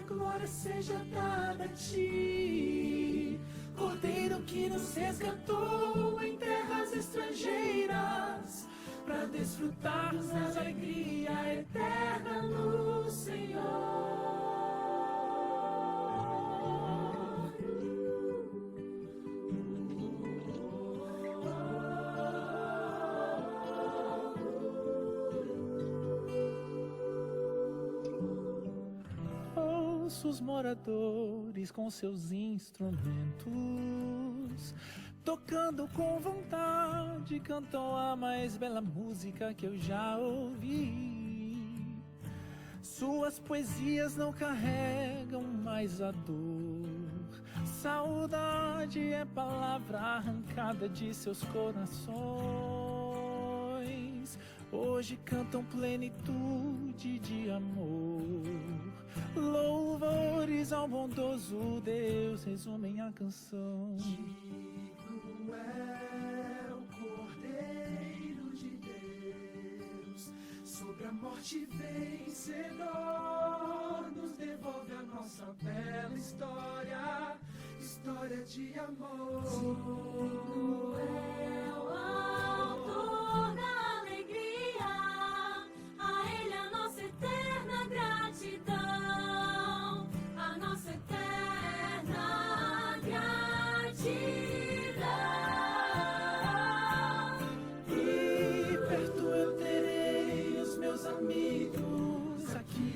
glória seja dada a ti. Cordeiro que nos resgatou em terras estrangeiras, para desfrutarmos da alegria eterna no Senhor. Os moradores com seus instrumentos, tocando com vontade, cantam a mais bela música que eu já ouvi. Suas poesias não carregam mais a dor. Saudade é palavra arrancada de seus corações. Hoje cantam plenitude de amor. Louvores ao bondoso Deus resumem a canção. Digno é o Cordeiro de Deus, sobre a morte vencedor, nos devolve a nossa bela história, história de amor. Digno é o autor da alegria, a Ele a nossa eterna gratidão.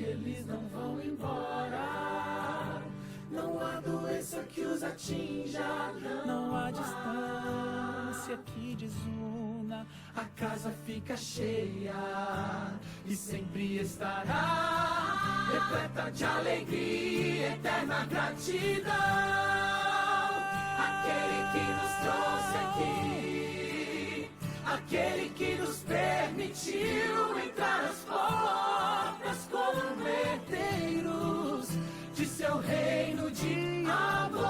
Eles não vão embora, não há doença que os atinja, não há distância que desuna, a casa fica cheia e sempre estará repleta de alegria, eterna gratidão. Aquele que nos trouxe aqui, aquele que nos permitiu entrar às portas como herdeiros de seu reino de amor.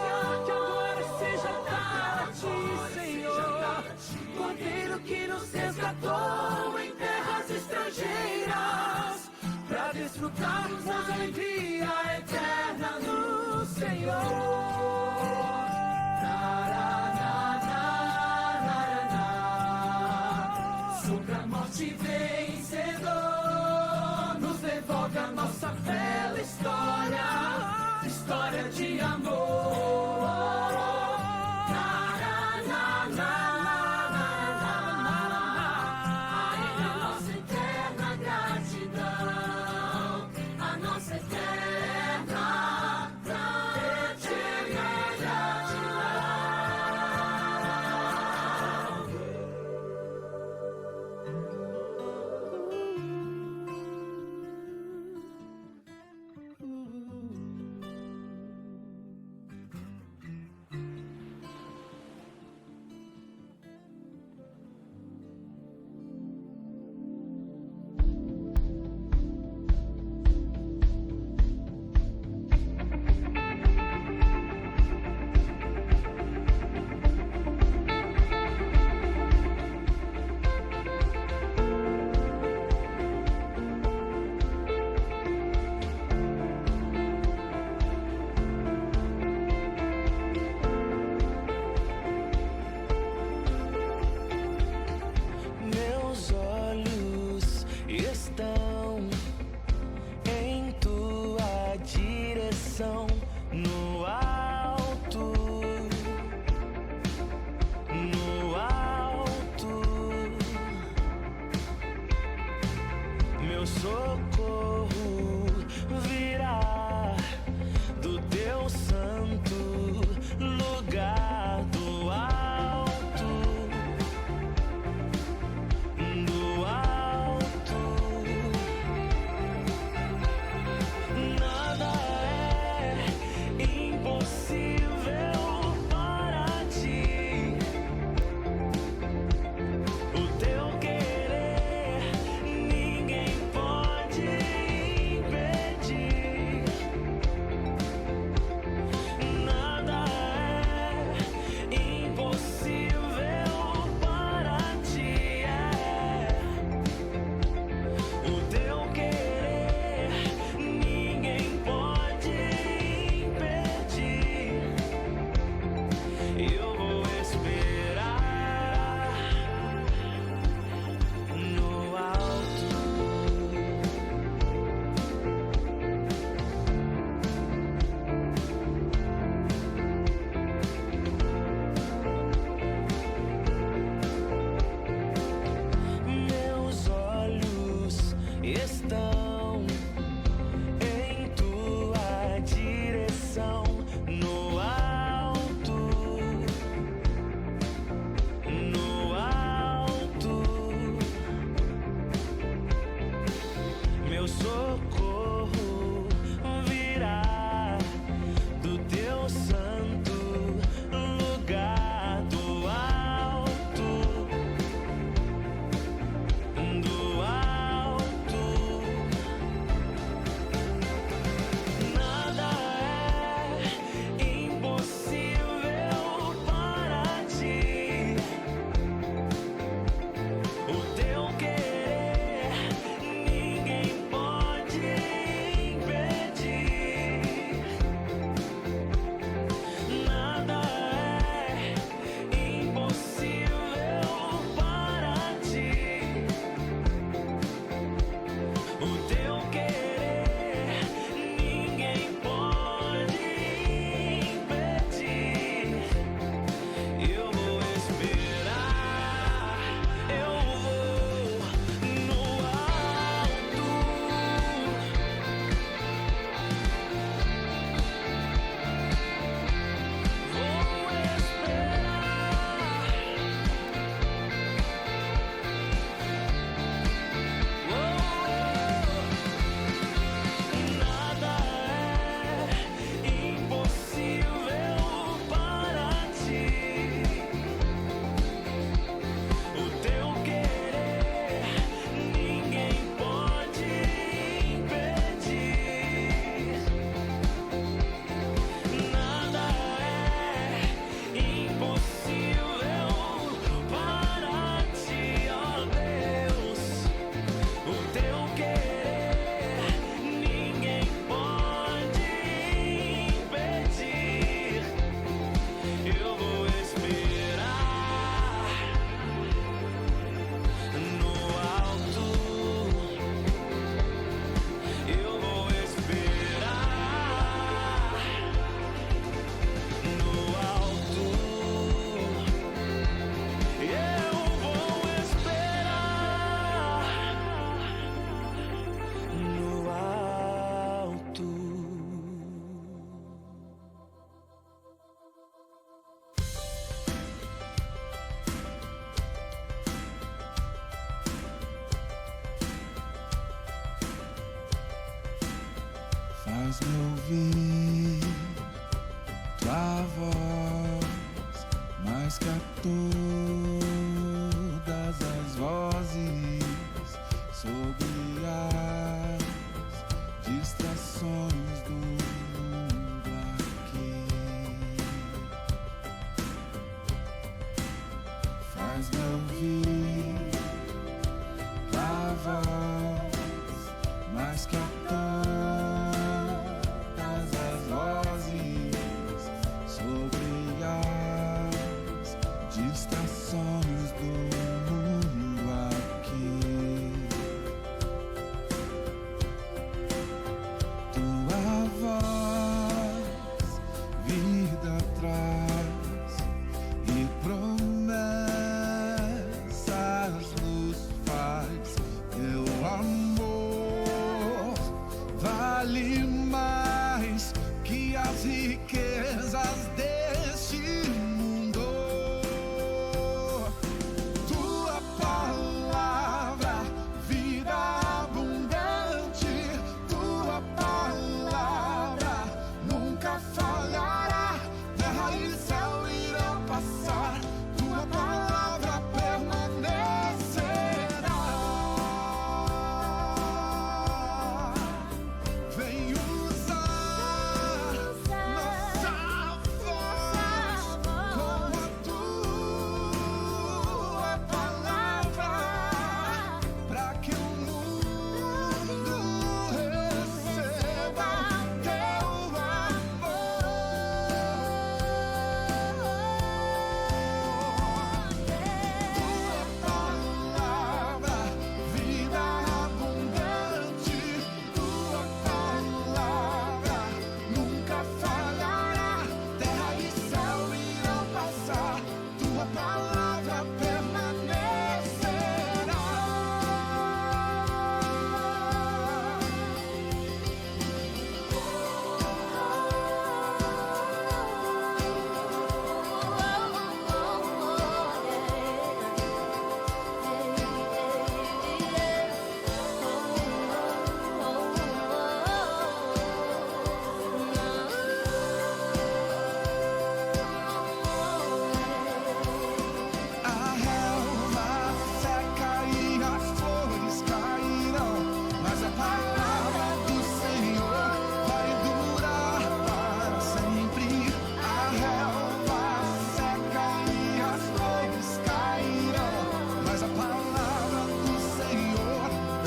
Que a glória seja dada a ti, Senhor, Cordeiro que nos resgatou em terras estrangeiras, para desfrutarmos da alegria eterna no Senhor. Vencedor, nos devolve a nossa bela história, história de amor. A Ele a nossa eterna gratidão, a nossa eterna gratidão. Ninguém pode impedir. socorro virá do teu santo lugar, do alto, do alto. Nada é impossível para ti. O teu querer ninguém pode impedir. Nada é impossível para ti. O teu querer ninguém pode impedir. Eu vou esperar, eu vou no alto. Vou Nada é impossível para ti. O teu querer ninguém pode impedir. Nada é impossível para ti, ó Deus. O teu querer ninguém pode impedir. Eu vou esperar no alto. Eu vou esperar no alto. Eu vou esperar no alto. Faz-me ouvir tua voz, mais que a todas as vozes, sobre as distrações do mundo aqui. Faz-me ouvir tua voz, mais que a todas as vozes, sobre as distrações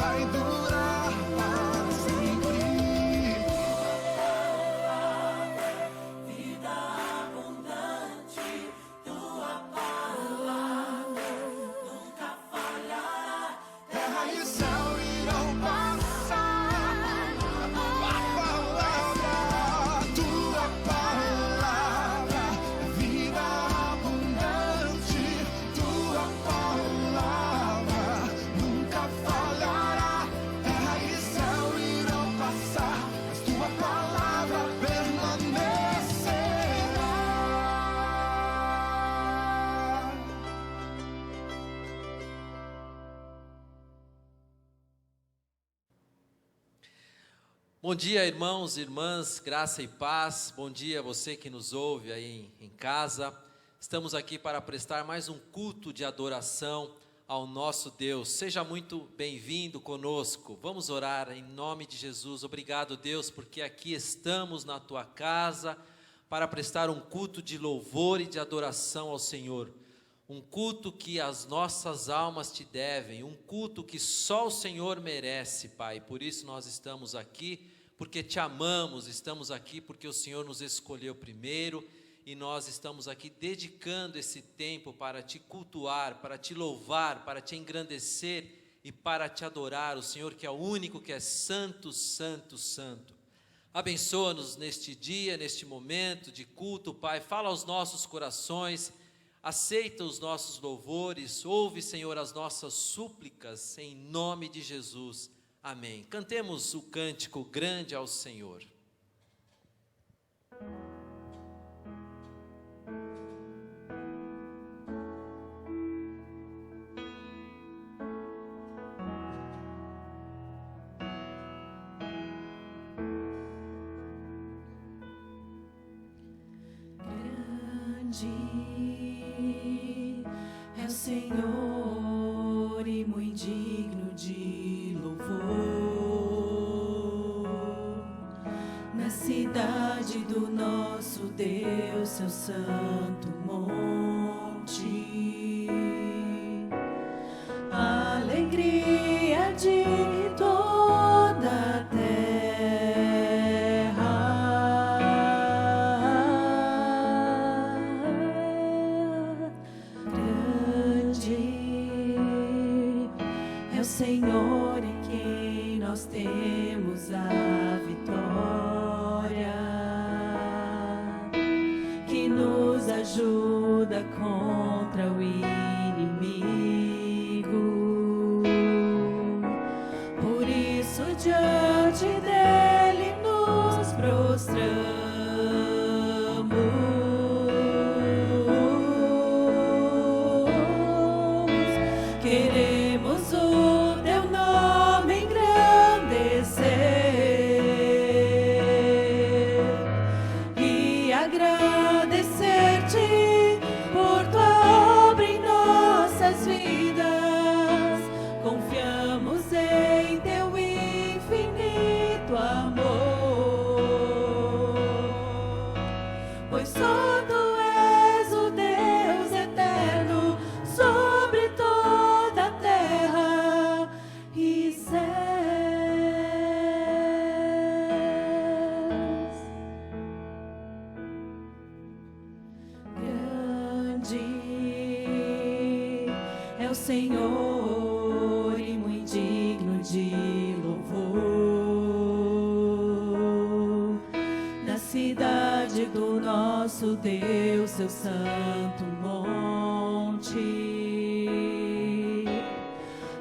vai durar para sempre. Vida abundante, tua palavra nunca falhará. Terra e céu irão passar. A palavra, tua palavra, vida abundante, tua palavra nunca falhará. Terra e céu irão passar, mas tua palavra permanecerá. Bom dia, irmãos e irmãs, graça e paz. Bom dia a você que nos ouve aí em casa. Estamos aqui para prestar mais um culto de adoração ao nosso Deus. Seja muito bem-vindo conosco. Vamos orar em nome de Jesus. Obrigado, Deus, porque aqui estamos na tua casa para prestar um culto de louvor e de adoração ao Senhor. Um culto que as nossas almas te devem, um culto que só o Senhor merece, Pai. Por isso nós estamos aqui, porque te amamos, estamos aqui porque o Senhor nos escolheu primeiro, e nós estamos aqui dedicando esse tempo para te cultuar, para te louvar, para te engrandecer e para te adorar, o Senhor que é o único que é santo, santo, santo. Abençoa-nos neste dia, neste momento de culto, Pai. Fala aos nossos corações, aceita os nossos louvores, ouve, Senhor, as nossas súplicas, em nome de Jesus. Amém. Cantemos o cântico grande ao Senhor. Grande é o Senhor e muito digno de louvor. Na cidade do nosso Deus, seu santo monte, a alegria de toda a terra. Grande é o Senhor em quem nós temos a vitória, que nos ajuda contra o inimigo. Por isso diante dele nos prostramos. Queremos o teu nome engrandecer e agradecer-te por tua obra em nossas vidas. Confiamos em teu infinito amor, pois só tu és o Deus eterno sobre toda a terra e céus. Grande é o Senhor e muito digno de louvor. Na cidade do nosso Deus, seu santo monte,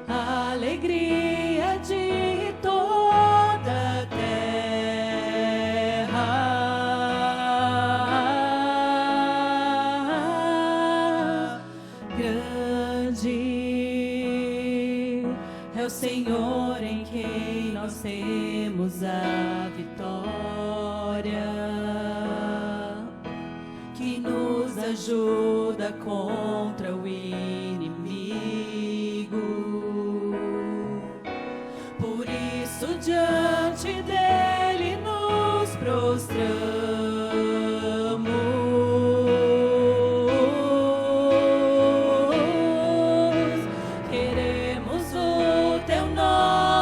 a alegria de toda a terra. Grande é o Senhor em quem nós temos a vitória, que nos ajuda contra o inimigo. Por isso diante dele nos prostramos. Queremos o teu nome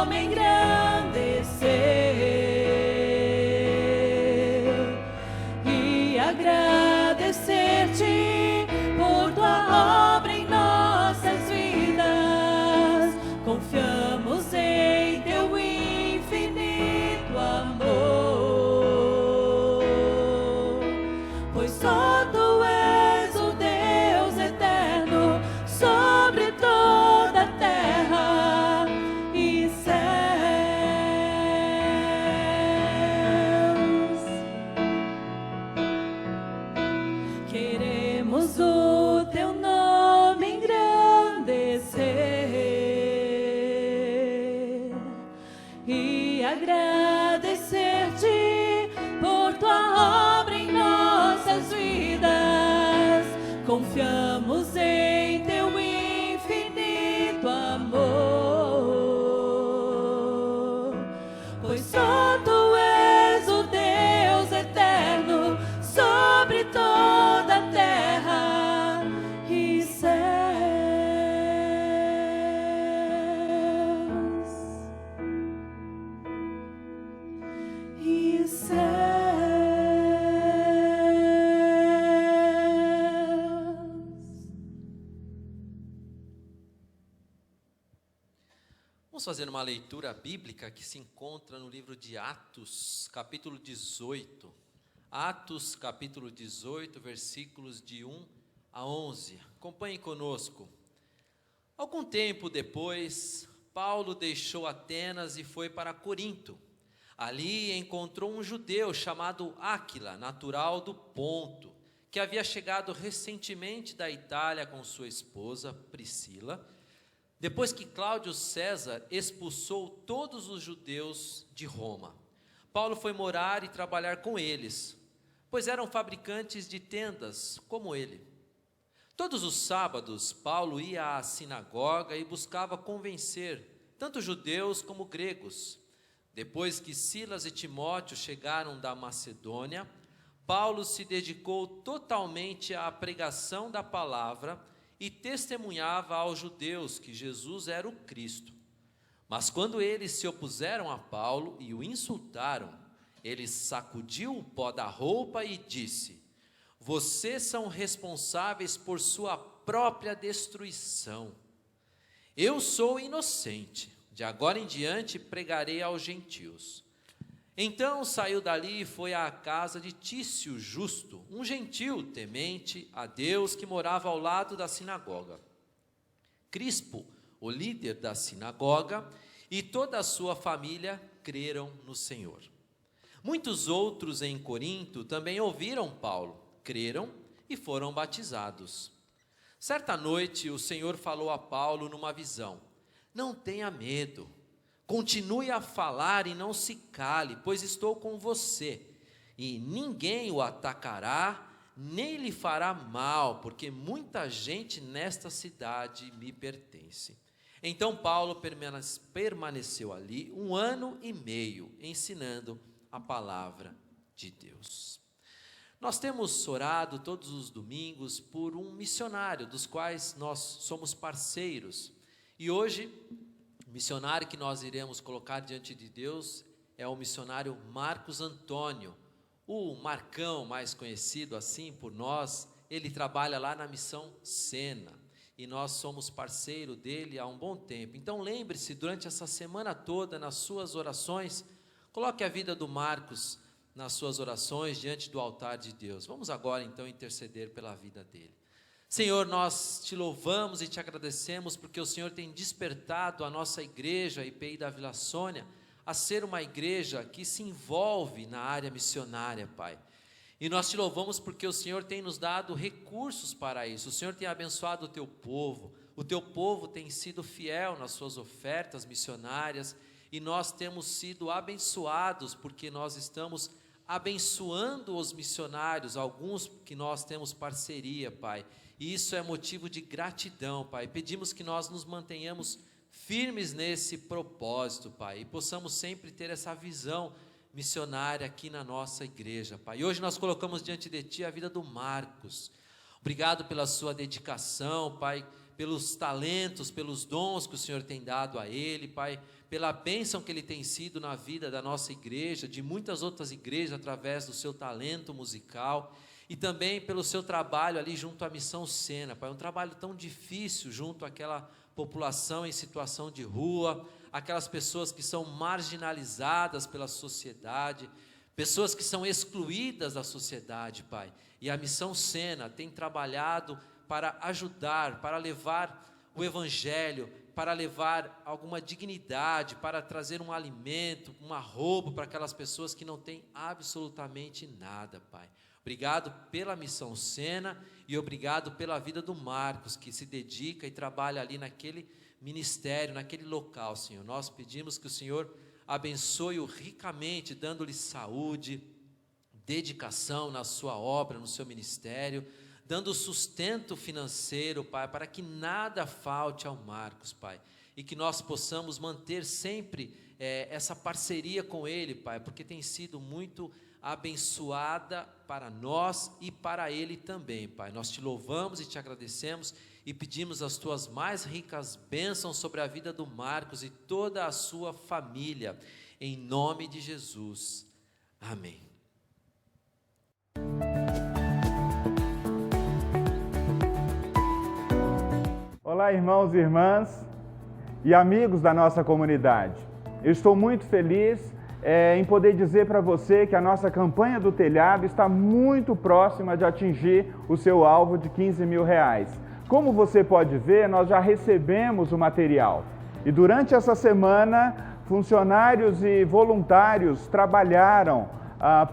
agradecer-te por tua obra em nossas vidas. Confiamos em teu infinito amor, pois só tu és o Deus eterno sobre toda a terra e céus. E céus. Vamos fazer uma leitura bíblica que se encontra no livro de Atos, capítulo 18. Atos, capítulo 18, versículos de 1 a 11. Acompanhem conosco. Algum tempo depois, Paulo deixou Atenas e foi para Corinto. Ali encontrou um judeu chamado Áquila, natural do Ponto, que havia chegado recentemente da Itália com sua esposa Priscila, depois que Cláudio César expulsou todos os judeus de Roma. Paulo foi morar e trabalhar com eles, pois eram fabricantes de tendas como ele. Todos os sábados, Paulo ia à sinagoga e buscava convencer tanto judeus como gregos. Depois que Silas e Timóteo chegaram da Macedônia, Paulo se dedicou totalmente à pregação da palavra e testemunhava aos judeus que Jesus era o Cristo. Mas quando eles se opuseram a Paulo e o insultaram, ele sacudiu o pó da roupa e disse: vocês são responsáveis por sua própria destruição. Eu sou inocente, de agora em diante pregarei aos gentios. Então saiu dali e foi à casa de Tício Justo, um gentil temente a Deus que morava ao lado da sinagoga. Crispo, o líder da sinagoga, e toda a sua família creram no Senhor. Muitos outros em Corinto também ouviram Paulo, creram e foram batizados. Certa noite o Senhor falou a Paulo numa visão: não tenha medo, continue a falar e não se cale, pois estou com você, e ninguém o atacará, nem lhe fará mal, porque muita gente nesta cidade me pertence. Então Paulo permaneceu ali 1 ano e meio, ensinando a palavra de Deus. Nós temos orado todos os domingos por um missionário, dos quais nós somos parceiros, e hoje o missionário que nós iremos colocar diante de Deus é o missionário Marcos Antônio, o Marcão, mais conhecido assim por nós. Ele trabalha lá na Missão Sena, e nós somos parceiro dele há um bom tempo. Então lembre-se, durante essa semana toda, nas suas orações, coloque a vida do Marcos nas suas orações diante do altar de Deus. Vamos agora então interceder pela vida dele. Senhor, nós te louvamos e te agradecemos porque o Senhor tem despertado a nossa igreja, IPI da Vila Sônia, a ser uma igreja que se envolve na área missionária, Pai. E nós te louvamos porque o Senhor tem nos dado recursos para isso. O Senhor tem abençoado o teu povo tem sido fiel nas suas ofertas missionárias, e nós temos sido abençoados porque nós estamos abençoando os missionários, alguns que nós temos parceria, Pai. E isso é motivo de gratidão, Pai. Pedimos que nós nos mantenhamos firmes nesse propósito, Pai, e possamos sempre ter essa visão missionária aqui na nossa igreja, Pai. E hoje nós colocamos diante de Ti a vida do Marcos. Obrigado pela sua dedicação, Pai, pelos talentos, pelos dons que o Senhor tem dado a ele, Pai, pela bênção que ele tem sido na vida da nossa igreja, de muitas outras igrejas, através do seu talento musical, e também pelo seu trabalho ali junto à Missão Sena, Pai, um trabalho tão difícil junto àquela população em situação de rua, aquelas pessoas que são marginalizadas pela sociedade, pessoas que são excluídas da sociedade, Pai. E a Missão Sena tem trabalhado para ajudar, para levar o Evangelho, para levar alguma dignidade, para trazer um alimento, uma roupa para aquelas pessoas que não têm absolutamente nada, Pai. Obrigado pela Missão Sena e obrigado pela vida do Marcos, que se dedica e trabalha ali naquele ministério, naquele local, Senhor. Nós pedimos que o Senhor abençoe-o ricamente, dando-lhe saúde, dedicação na sua obra, no seu ministério, dando sustento financeiro, Pai, para que nada falte ao Marcos, Pai, e que nós possamos manter sempre essa parceria com ele, Pai, porque tem sido muito abençoada para nós e para ele também, Pai. Nós te louvamos e te agradecemos e pedimos as tuas mais ricas bênçãos sobre a vida do Marcos e toda a sua família, em nome de Jesus, amém. Olá, irmãos e irmãs e amigos da nossa comunidade. Eu estou muito feliz em poder dizer para você que a nossa campanha do telhado está muito próxima de atingir o seu alvo de R$15 mil. Como você pode ver, nós já recebemos o material. E durante essa semana, funcionários e voluntários trabalharam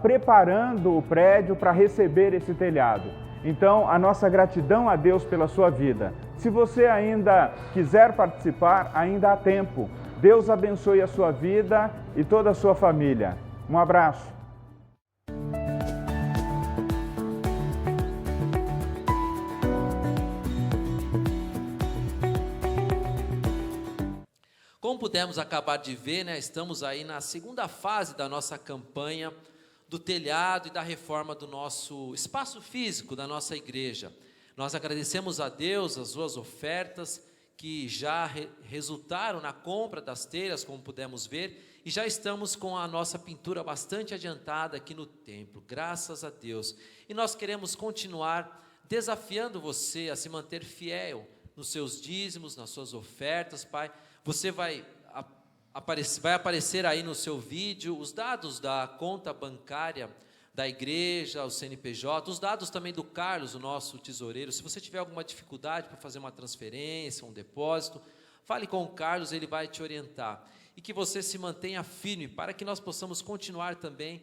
preparando o prédio para receber esse telhado. Então, a nossa gratidão a Deus pela sua vida. Se você ainda quiser participar, ainda há tempo. Deus abençoe a sua vida e toda a sua família. Um abraço. Como pudemos acabar de ver, estamos aí na segunda fase da nossa campanha do telhado e da reforma do nosso espaço físico, da nossa igreja. Nós agradecemos a Deus as suas ofertas que já resultaram na compra das telhas, como pudemos ver, e já estamos com a nossa pintura bastante adiantada aqui no templo, graças a Deus. E nós queremos continuar desafiando você a se manter fiel nos seus dízimos, nas suas ofertas, Pai. Você vai aparecer aí no seu vídeo os dados da conta bancária da igreja, o CNPJ, os dados também do Carlos, o nosso tesoureiro. Se você tiver alguma dificuldade para fazer uma transferência, um depósito, fale com o Carlos, ele vai te orientar. E que você se mantenha firme para que nós possamos continuar também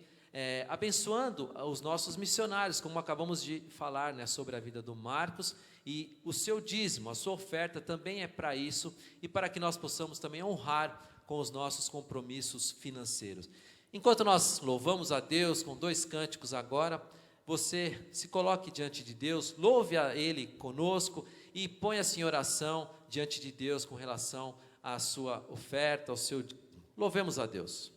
abençoando os nossos missionários, como acabamos de falar sobre a vida do Marcos. E o seu dízimo, a sua oferta também é para isso e para que nós possamos também honrar com os nossos compromissos financeiros. Enquanto nós louvamos a Deus com 2 cânticos agora, você se coloque diante de Deus, louve a Ele conosco e ponha-se em oração diante de Deus com relação à sua oferta, ao seu... Louvemos a Deus.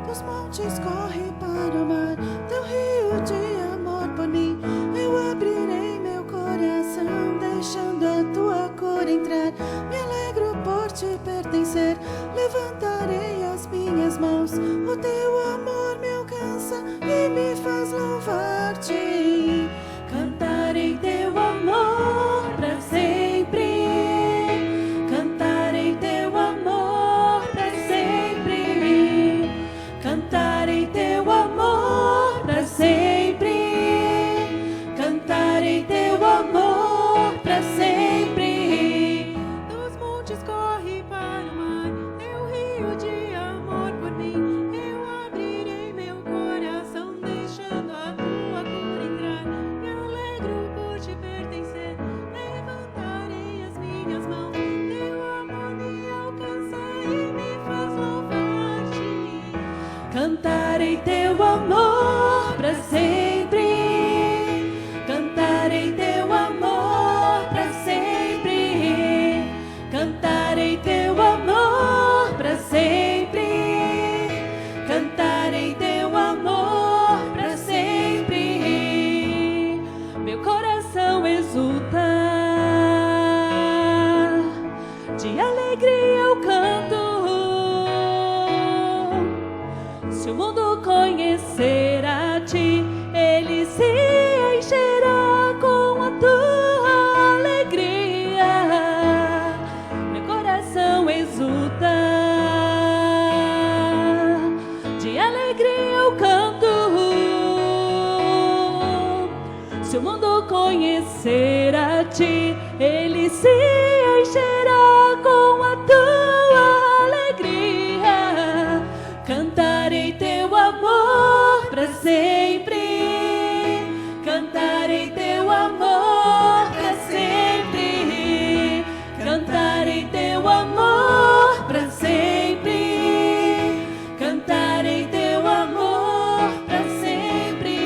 Dos montes corre para o mar, teu rio de amor por mim. Eu abrirei meu coração, deixando a tua cor entrar. Me alegro por te pertencer, levantarei as minhas mãos. O teu amor me alcança e me faz louvar-te. Cantarei teu amor para sempre. Cantarei teu amor para sempre. Cantarei teu amor para sempre. Cantarei teu amor para sempre. Dos montes corre para o mar, teu rio de amor por mim. Eu abrirei meu coração, deixando a tua cor entrar. Me alegro por te pertencer, levantarei as minhas mãos. Teu amor me alcança e me faz louvar-te. Cantarei teu amor para sempre. Cantarei teu amor para sempre. Cantarei teu amor para sempre. Cantarei teu amor para sempre. Meu coração exulta, de alegria eu canto. Se o mundo conhecer a ti, ele se encherá com a tua alegria. Meu coração exulta, de alegria eu canto. Se o mundo conhecer conhecer a ti, Ele se encherá com a tua alegria. Cantarei teu amor para sempre, cantarei teu amor para sempre, cantarei teu amor para sempre, cantarei teu amor para sempre.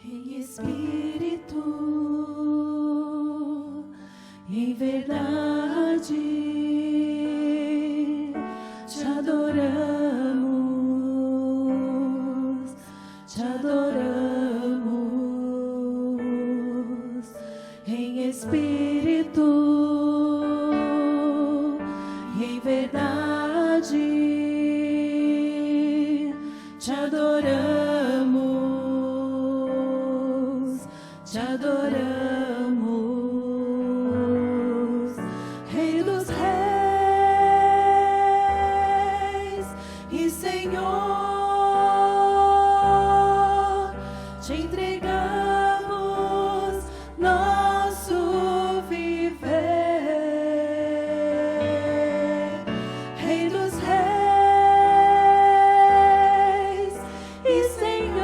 Em espírito e em verdade te adoramos, te adoramos. Em espírito e em verdade te adoramos, te adoramos. Rei dos reis e Senhor, te entregamos nosso viver. Rei dos reis e Senhor,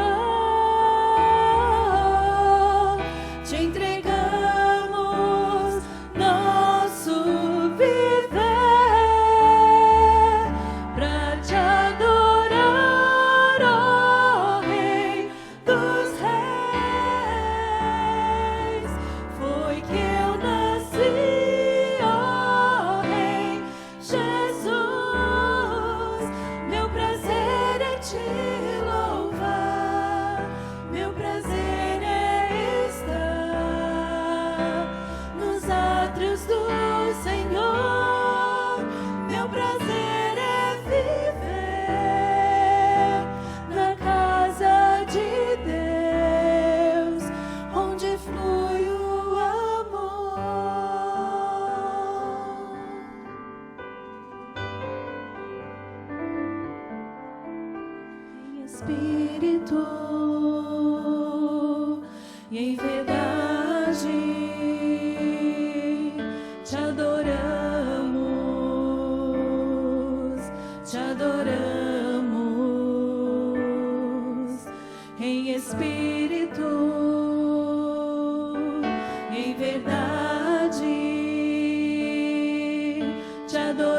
te entregamos nosso viver pra te adorar, ó Rei dos reis. Foi que eu nasci, ó Rei Jesus. Meu prazer é te louvar, meu prazer é estar nos átrios do Senhor. Meu prazer é viver na casa de Deus, onde flui o amor. Em espírito e em verdade te adoramos, te adoramos. Em espírito e em verdade te adoramos,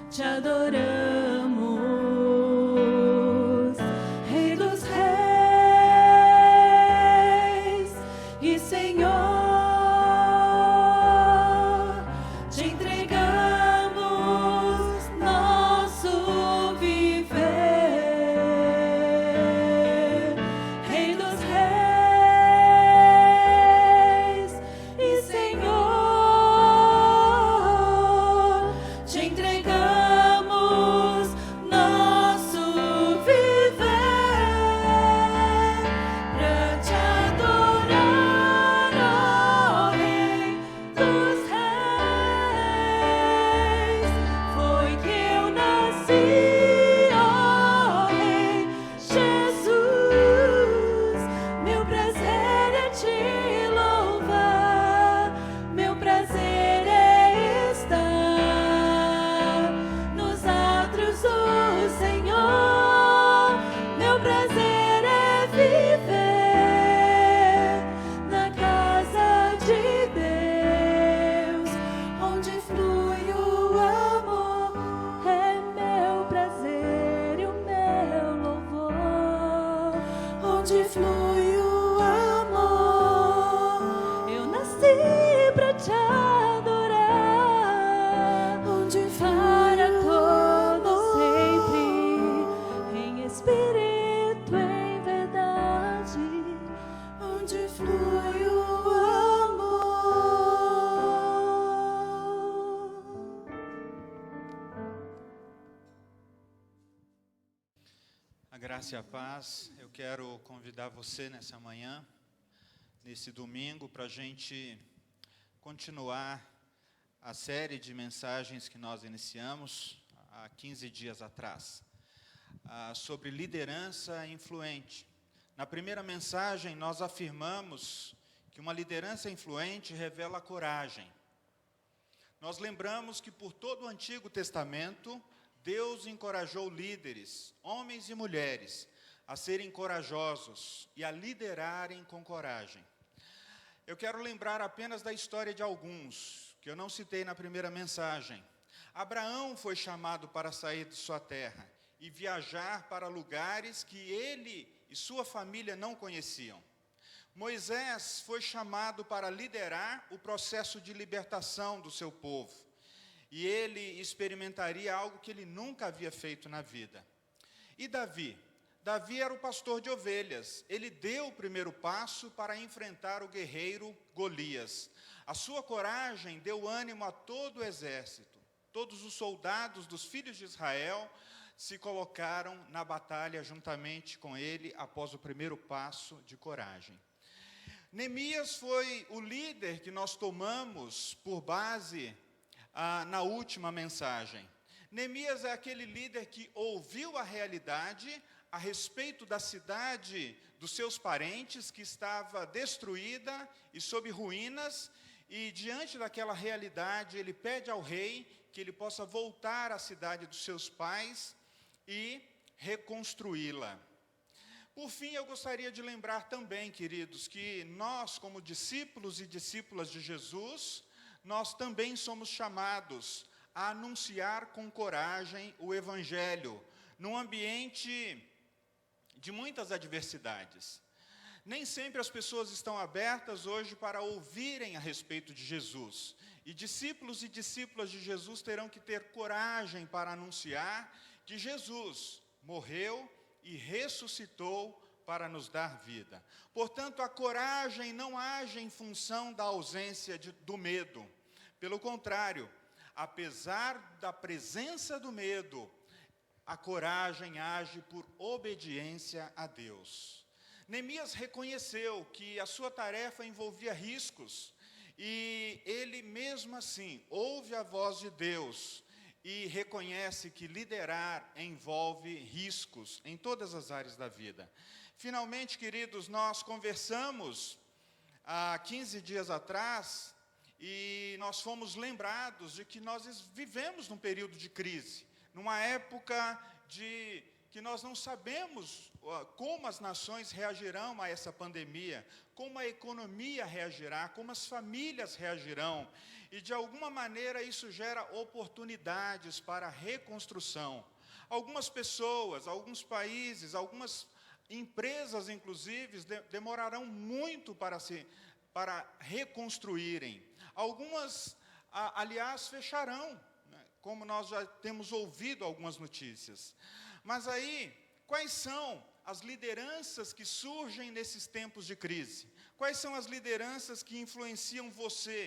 te adoramos. Rei dos reis e Senhor, te entregamos nosso viver. Rei dos reis e Senhor, te entregamos nosso viver pra te adorar, ó Rei dos reis. Foi que eu nasci, ó Rei Jesus. Meu prazer é te louvar, meu prazer é estar nos átrios do Senhor. Meu prazer é viver na casa de Deus, onde flui o amor. É meu prazer e o meu louvor, onde flui o amor. Eu nasci pra te adorar, onde para todo sempre, em espírito e graça e a paz. Eu quero convidar você nessa manhã, nesse domingo, para a gente continuar a série de mensagens que nós iniciamos há 15 dias atrás, sobre liderança influente. Na primeira mensagem, nós afirmamos que uma liderança influente revela coragem. Nós lembramos que por todo o Antigo Testamento, Deus encorajou líderes, homens e mulheres, a serem corajosos e a liderarem com coragem. Eu quero lembrar apenas da história de alguns, que eu não citei na primeira mensagem. Abraão foi chamado para sair de sua terra e viajar para lugares que ele e sua família não conheciam. Moisés foi chamado para liderar o processo de libertação do seu povo. E ele experimentaria algo que ele nunca havia feito na vida. E Davi? Davi era o pastor de ovelhas. Ele deu o primeiro passo para enfrentar o guerreiro Golias. A sua coragem deu ânimo a todo o exército. Todos os soldados dos filhos de Israel se colocaram na batalha juntamente com ele após o primeiro passo de coragem. Neemias foi o líder que nós tomamos por base na última mensagem. Neemias é aquele líder que ouviu a realidade a respeito da cidade dos seus parentes, que estava destruída e sob ruínas, e diante daquela realidade ele pede ao rei que ele possa voltar à cidade dos seus pais e reconstruí-la. Por fim, eu gostaria de lembrar também, queridos, que nós, como discípulos e discípulas de Jesus, nós também somos chamados a anunciar com coragem o Evangelho, num ambiente de muitas adversidades. Nem sempre as pessoas estão abertas hoje para ouvirem a respeito de Jesus. E discípulos e discípulas de Jesus terão que ter coragem para anunciar que Jesus morreu e ressuscitou para nos dar vida. Portanto, a coragem não age em função da ausência do medo. Pelo contrário, apesar da presença do medo, a coragem age por obediência a Deus. Neemias reconheceu que a sua tarefa envolvia riscos, e ele mesmo assim ouve a voz de Deus e reconhece que liderar envolve riscos em todas as áreas da vida. Finalmente, queridos, nós conversamos há 15 dias atrás e nós fomos lembrados de que nós vivemos num período de crise, numa época que nós não sabemos como as nações reagirão a essa pandemia, como a economia reagirá, como as famílias reagirão. E de alguma maneira isso gera oportunidades para a reconstrução. Algumas pessoas, alguns países, algumas empresas inclusive demorarão muito para reconstruírem. Algumas, aliás, fecharão, né, como nós já temos ouvido algumas notícias. Mas aí, quais são as lideranças que surgem nesses tempos de crise? Quais são as lideranças que influenciam você,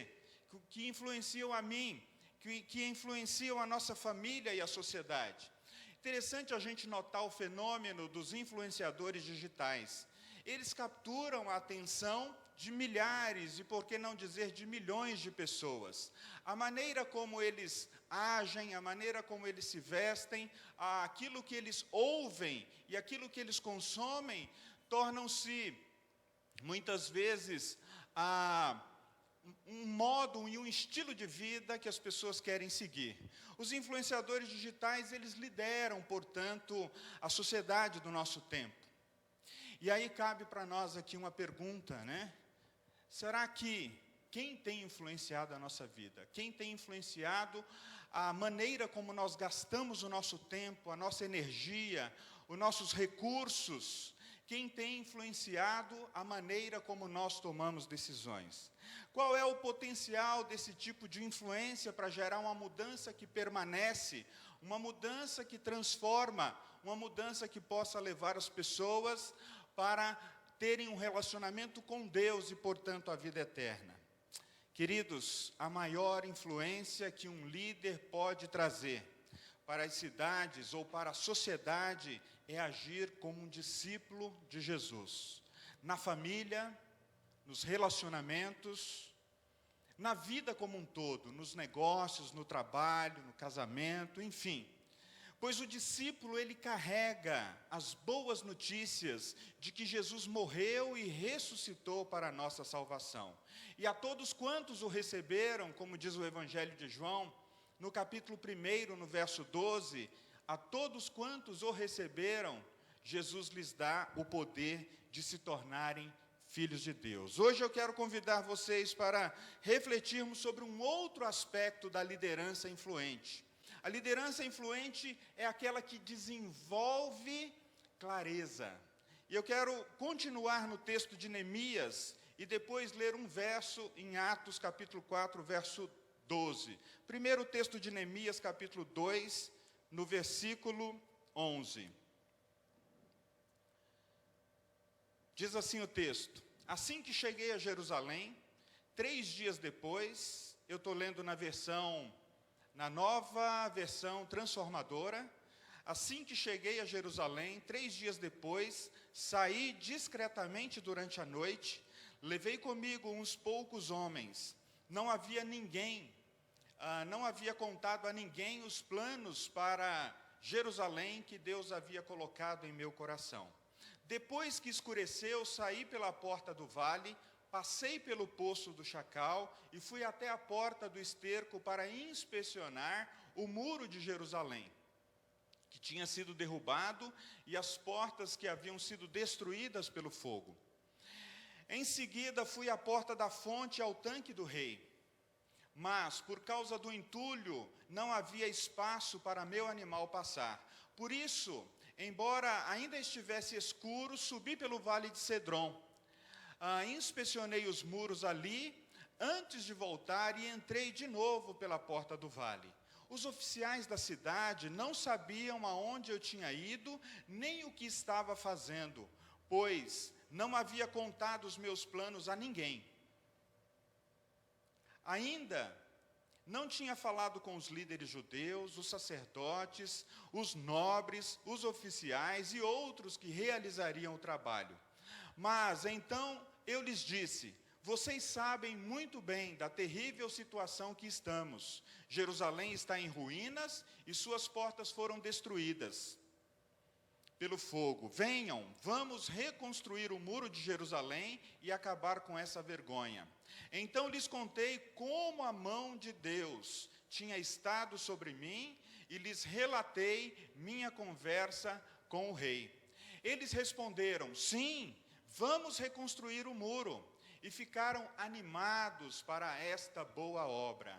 que influenciam a mim, que influenciam a nossa família e a sociedade? Interessante a gente notar o fenômeno dos influenciadores digitais. Eles capturam a atenção de milhares, e por que não dizer de milhões de pessoas. A maneira como eles agem, a maneira como eles se vestem, aquilo que eles ouvem e aquilo que eles consomem, tornam-se, muitas vezes, um modo e um estilo de vida que as pessoas querem seguir. Os influenciadores digitais, eles lideram, portanto, a sociedade do nosso tempo. E aí cabe para nós aqui uma pergunta, né? Será que quem tem influenciado a nossa vida? Quem tem influenciado a maneira como nós gastamos o nosso tempo, a nossa energia, os nossos recursos? Quem tem influenciado a maneira como nós tomamos decisões? Qual é o potencial desse tipo de influência para gerar uma mudança que permanece, uma mudança que transforma, uma mudança que possa levar as pessoas para terem um relacionamento com Deus e, portanto, a vida eterna? Queridos, a maior influência que um líder pode trazer para as cidades ou para a sociedade é agir como um discípulo de Jesus. Na família, nos relacionamentos, na vida como um todo, nos negócios, no trabalho, no casamento, enfim. Pois o discípulo, ele carrega as boas notícias de que Jesus morreu e ressuscitou para a nossa salvação. E a todos quantos o receberam, como diz o Evangelho de João, no capítulo 1, no verso 12, a todos quantos o receberam, Jesus lhes dá o poder de se tornarem filhos de Deus. Hoje eu quero convidar vocês para refletirmos sobre um outro aspecto da liderança influente. A liderança influente é aquela que desenvolve clareza. E eu quero continuar no texto de Neemias e depois ler um verso em Atos capítulo 4, verso 12. Primeiro o texto de Neemias, capítulo 2, no versículo 11. Diz assim o texto: assim que cheguei a Jerusalém, 3 dias depois, eu estou lendo na nova versão transformadora, assim que cheguei a Jerusalém, 3 dias depois, saí discretamente durante a noite, levei comigo uns poucos homens, não havia contado a ninguém os planos para Jerusalém que Deus havia colocado em meu coração. Depois que escureceu, saí pela porta do vale, passei pelo poço do Chacal e fui até a porta do esterco para inspecionar o muro de Jerusalém, que tinha sido derrubado, e as portas que haviam sido destruídas pelo fogo. Em seguida, fui à porta da fonte ao tanque do rei. Mas, por causa do entulho, não havia espaço para meu animal passar. Por isso, embora ainda estivesse escuro, subi pelo vale de Cedron. Inspecionei os muros ali, antes de voltar, e entrei de novo pela porta do vale. Os oficiais da cidade não sabiam aonde eu tinha ido, nem o que estava fazendo, pois não havia contado os meus planos a ninguém. Ainda não tinha falado com os líderes judeus, os sacerdotes, os nobres, os oficiais e outros que realizariam o trabalho. Mas então eu lhes disse: vocês sabem muito bem da terrível situação que estamos. Jerusalém está em ruínas e suas portas foram destruídas pelo fogo. Venham, vamos reconstruir o muro de Jerusalém e acabar com essa vergonha. Então lhes contei como a mão de Deus tinha estado sobre mim e lhes relatei minha conversa com o rei. Eles responderam: sim, vamos reconstruir o muro. E ficaram animados para esta boa obra.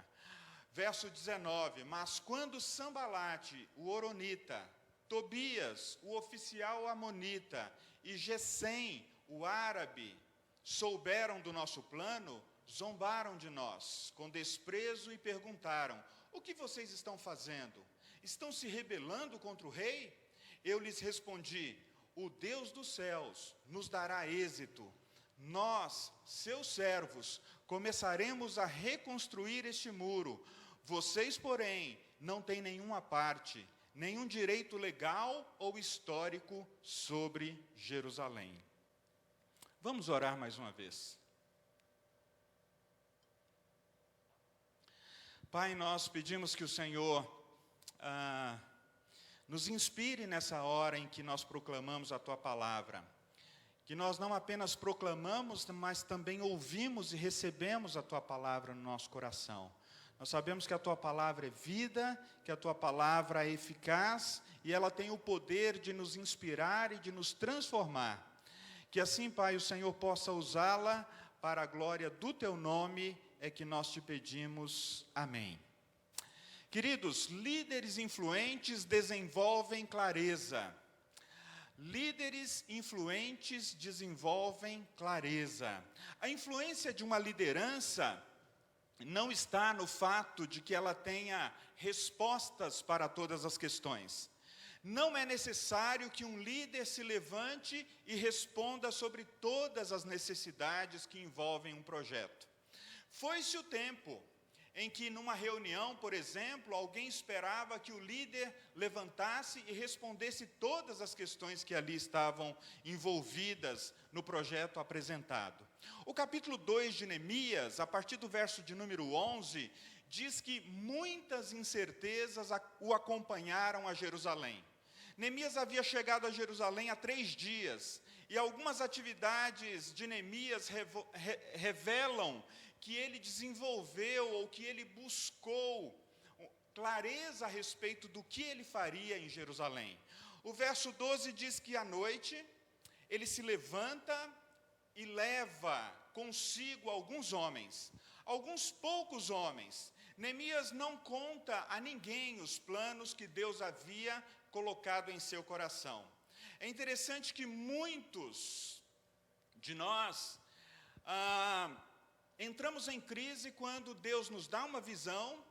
Verso 19: mas quando Sambalate, o horonita, Tobias, o oficial amonita, e Gesem, o árabe, souberam do nosso plano, zombaram de nós com desprezo e perguntaram: o que vocês estão fazendo? Estão se rebelando contra o rei? Eu lhes respondi: o Deus dos céus nos dará êxito. Nós, seus servos, começaremos a reconstruir este muro. Vocês, porém, não têm nenhuma parte, nenhum direito legal ou histórico sobre Jerusalém. Vamos orar mais uma vez. Pai, nós pedimos que o Senhor nos inspire nessa hora em que nós proclamamos a Tua palavra. Que nós não apenas proclamamos, mas também ouvimos e recebemos a Tua palavra no nosso coração. Nós sabemos que a Tua palavra é vida, que a Tua palavra é eficaz e ela tem o poder de nos inspirar e de nos transformar. Que assim, Pai, o Senhor possa usá-la para a glória do Teu nome, é que nós te pedimos. Amém. Queridos, líderes influentes desenvolvem clareza. Líderes influentes desenvolvem clareza. A influência de uma liderança não está no fato de que ela tenha respostas para todas as questões. Não é necessário que um líder se levante e responda sobre todas as necessidades que envolvem um projeto. Foi-se o tempo em que numa reunião, por exemplo, alguém esperava que o líder levantasse e respondesse todas as questões que ali estavam envolvidas no projeto apresentado. O capítulo 2 de Neemias, a partir do verso de número 11, diz que muitas incertezas o acompanharam a Jerusalém. Neemias havia chegado a Jerusalém há 3 dias, e algumas atividades de Neemias revelam que ele desenvolveu ou que ele buscou clareza a respeito do que ele faria em Jerusalém. O verso 12 diz que à noite ele se levanta e leva consigo alguns homens, alguns poucos homens. Neemias não conta a ninguém os planos que Deus havia colocado em seu coração. É interessante que muitos de nós entramos em crise quando Deus nos dá uma visão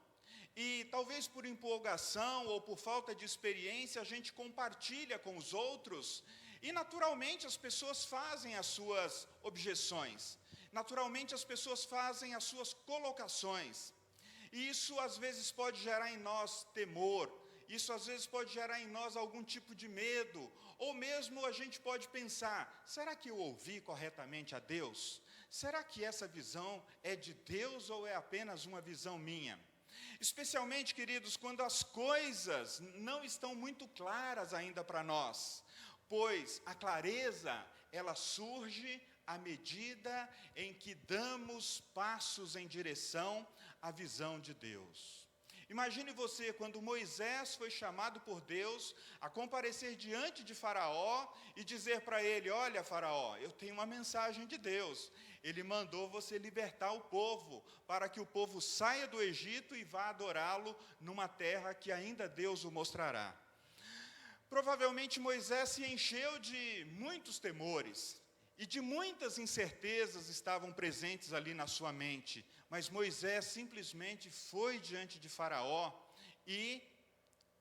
e talvez por empolgação ou por falta de experiência a gente compartilha com os outros e naturalmente as pessoas fazem as suas objeções, naturalmente as pessoas fazem as suas colocações. E isso às vezes pode gerar em nós temor, isso às vezes pode gerar em nós algum tipo de medo, ou mesmo a gente pode pensar, será que eu ouvi corretamente a Deus? Será que essa visão é de Deus ou é apenas uma visão minha? Especialmente, queridos, quando as coisas não estão muito claras ainda para nós, pois a clareza, ela surge à medida em que damos passos em direção à visão de Deus. Imagine você, quando Moisés foi chamado por Deus a comparecer diante de Faraó e dizer para ele, olha Faraó, eu tenho uma mensagem de Deus, ele mandou você libertar o povo, para que o povo saia do Egito e vá adorá-lo numa terra que ainda Deus o mostrará. Provavelmente Moisés se encheu de muitos temores, e de muitas incertezas estavam presentes ali na sua mente, mas Moisés simplesmente foi diante de Faraó e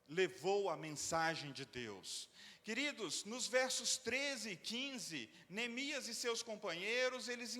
levou a mensagem de Deus. Queridos, nos versos 13 e 15, Neemias e seus companheiros, eles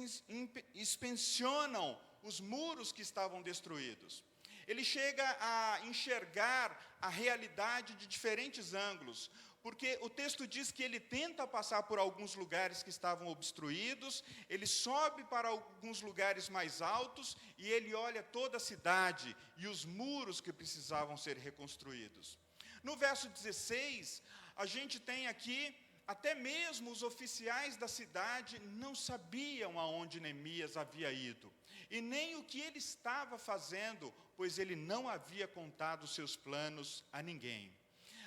inspecionam os muros que estavam destruídos. Ele chega a enxergar a realidade de diferentes ângulos, porque o texto diz que ele tenta passar por alguns lugares que estavam obstruídos, ele sobe para alguns lugares mais altos e ele olha toda a cidade e os muros que precisavam ser reconstruídos. No verso 16, a gente tem aqui, até mesmo os oficiais da cidade não sabiam aonde Neemias havia ido, e nem o que ele estava fazendo, pois ele não havia contado seus planos a ninguém.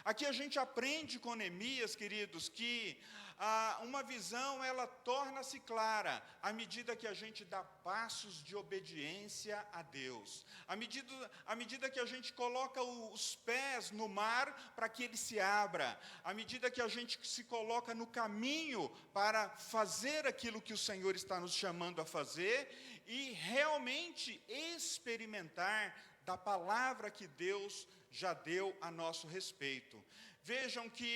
Aqui a gente aprende com Neemias, queridos, que uma visão, ela torna-se clara à medida que a gente dá passos de obediência a Deus. À medida que a gente coloca os pés no mar para que ele se abra. À medida que a gente se coloca no caminho para fazer aquilo que o Senhor está nos chamando a fazer e realmente experimentar da palavra que Deus já deu a nosso respeito. Vejam que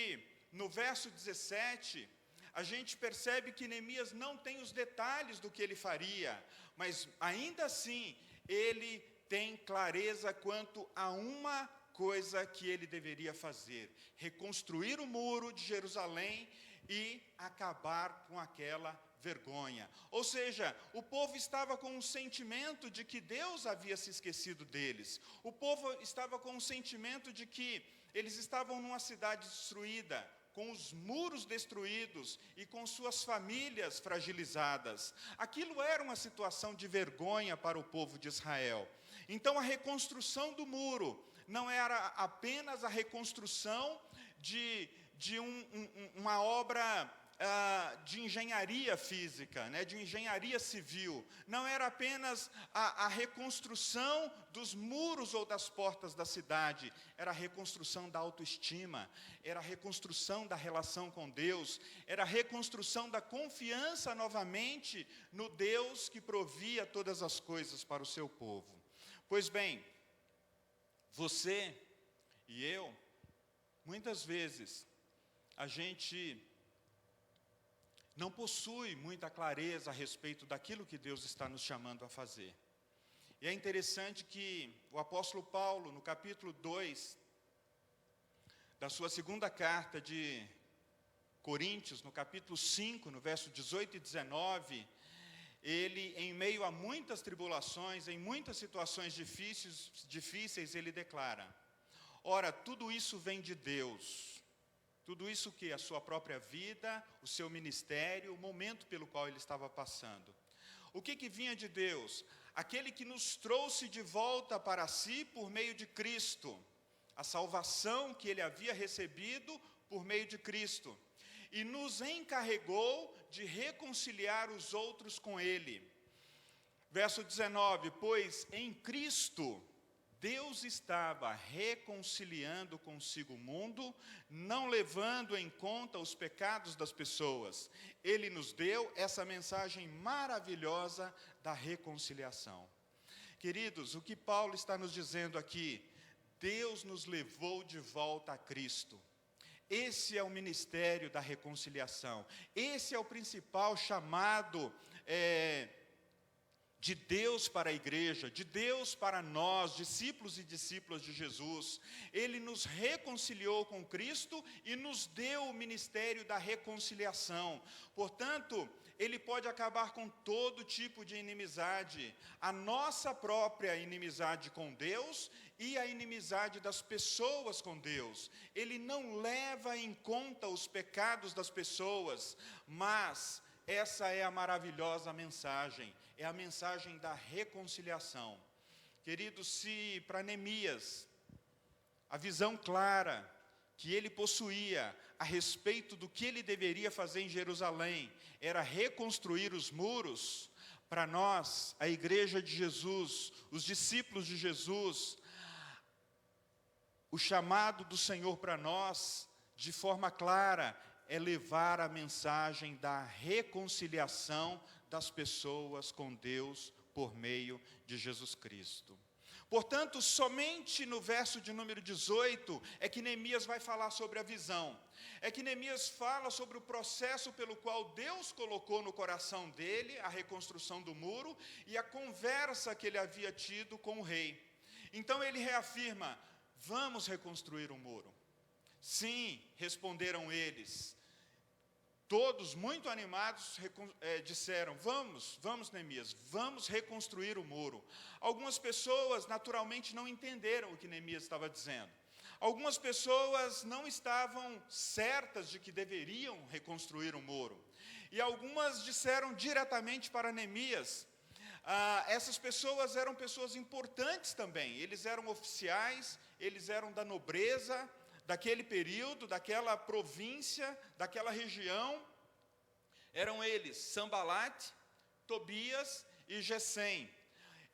no verso 17, a gente percebe que Neemias não tem os detalhes do que ele faria, mas ainda assim, ele tem clareza quanto a uma coisa que ele deveria fazer: reconstruir o muro de Jerusalém e acabar com aquela vergonha. Ou seja, o povo estava com um sentimento de que Deus havia se esquecido deles. O povo estava com um sentimento de que eles estavam numa cidade destruída, com os muros destruídos e com suas famílias fragilizadas. Aquilo era uma situação de vergonha para o povo de Israel. Então a reconstrução do muro não era apenas a reconstrução de uma obra de engenharia física, né, de engenharia civil. Não era apenas a reconstrução dos muros ou das portas da cidade, era a reconstrução da autoestima, era a reconstrução da relação com Deus, era a reconstrução da confiança novamente no Deus que provia todas as coisas para o seu povo. Pois bem, você e eu, muitas vezes, a gente não possui muita clareza a respeito daquilo que Deus está nos chamando a fazer. E é interessante que o apóstolo Paulo, no capítulo 2, da sua segunda carta de Coríntios, no capítulo 5, no verso 18 e 19, ele, em meio a muitas tribulações, em muitas situações difíceis, ele declara: ora, tudo isso vem de Deus. Tudo isso que a sua própria vida, o seu ministério, o momento pelo qual ele estava passando. O que vinha de Deus? Aquele que nos trouxe de volta para si por meio de Cristo. A salvação que ele havia recebido por meio de Cristo. E nos encarregou de reconciliar os outros com ele. Verso 19, pois em Cristo Deus estava reconciliando consigo o mundo, não levando em conta os pecados das pessoas. Ele nos deu essa mensagem maravilhosa da reconciliação. Queridos, o que Paulo está nos dizendo aqui? Deus nos levou de volta a Cristo. Esse é o ministério da reconciliação. Esse é o principal chamado de Deus para a igreja, de Deus para nós, discípulos e discípulas de Jesus. Ele nos reconciliou com Cristo e nos deu o ministério da reconciliação. Portanto, ele pode acabar com todo tipo de inimizade, a nossa própria inimizade com Deus e a inimizade das pessoas com Deus. Ele não leva em conta os pecados das pessoas, mas essa é a maravilhosa mensagem, é a mensagem da reconciliação. Queridos, se para Neemias a visão clara que ele possuía a respeito do que ele deveria fazer em Jerusalém era reconstruir os muros, para nós, a igreja de Jesus, os discípulos de Jesus, o chamado do Senhor para nós, de forma clara, é levar a mensagem da reconciliação das pessoas com Deus por meio de Jesus Cristo. Portanto, somente no verso de número 18 é que Neemias vai falar sobre a visão. É que Neemias fala sobre o processo pelo qual Deus colocou no coração dele a reconstrução do muro e a conversa que ele havia tido com o rei. Então ele reafirma: vamos reconstruir o muro. Sim, responderam eles. Todos, muito animados, disseram: vamos, Neemias, vamos reconstruir o muro. Algumas pessoas, naturalmente, não entenderam o que Neemias estava dizendo. Algumas pessoas não estavam certas de que deveriam reconstruir o muro. E algumas disseram diretamente para Neemias. Essas pessoas eram pessoas importantes também. Eles eram oficiais, eles eram da nobreza daquele período, daquela província, daquela região. Eram eles Sambalat, Tobias e Gesem.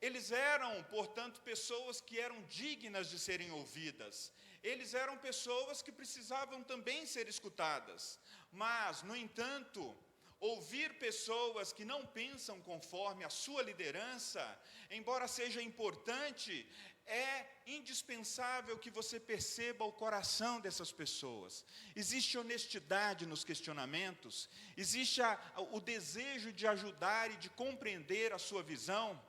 Eles eram, portanto, pessoas que eram dignas de serem ouvidas. Eles eram pessoas que precisavam também ser escutadas. Mas, no entanto, ouvir pessoas que não pensam conforme a sua liderança, embora seja importante, é indispensável que você perceba o coração dessas pessoas. Existe honestidade nos questionamentos, existe o desejo de ajudar e de compreender a sua visão.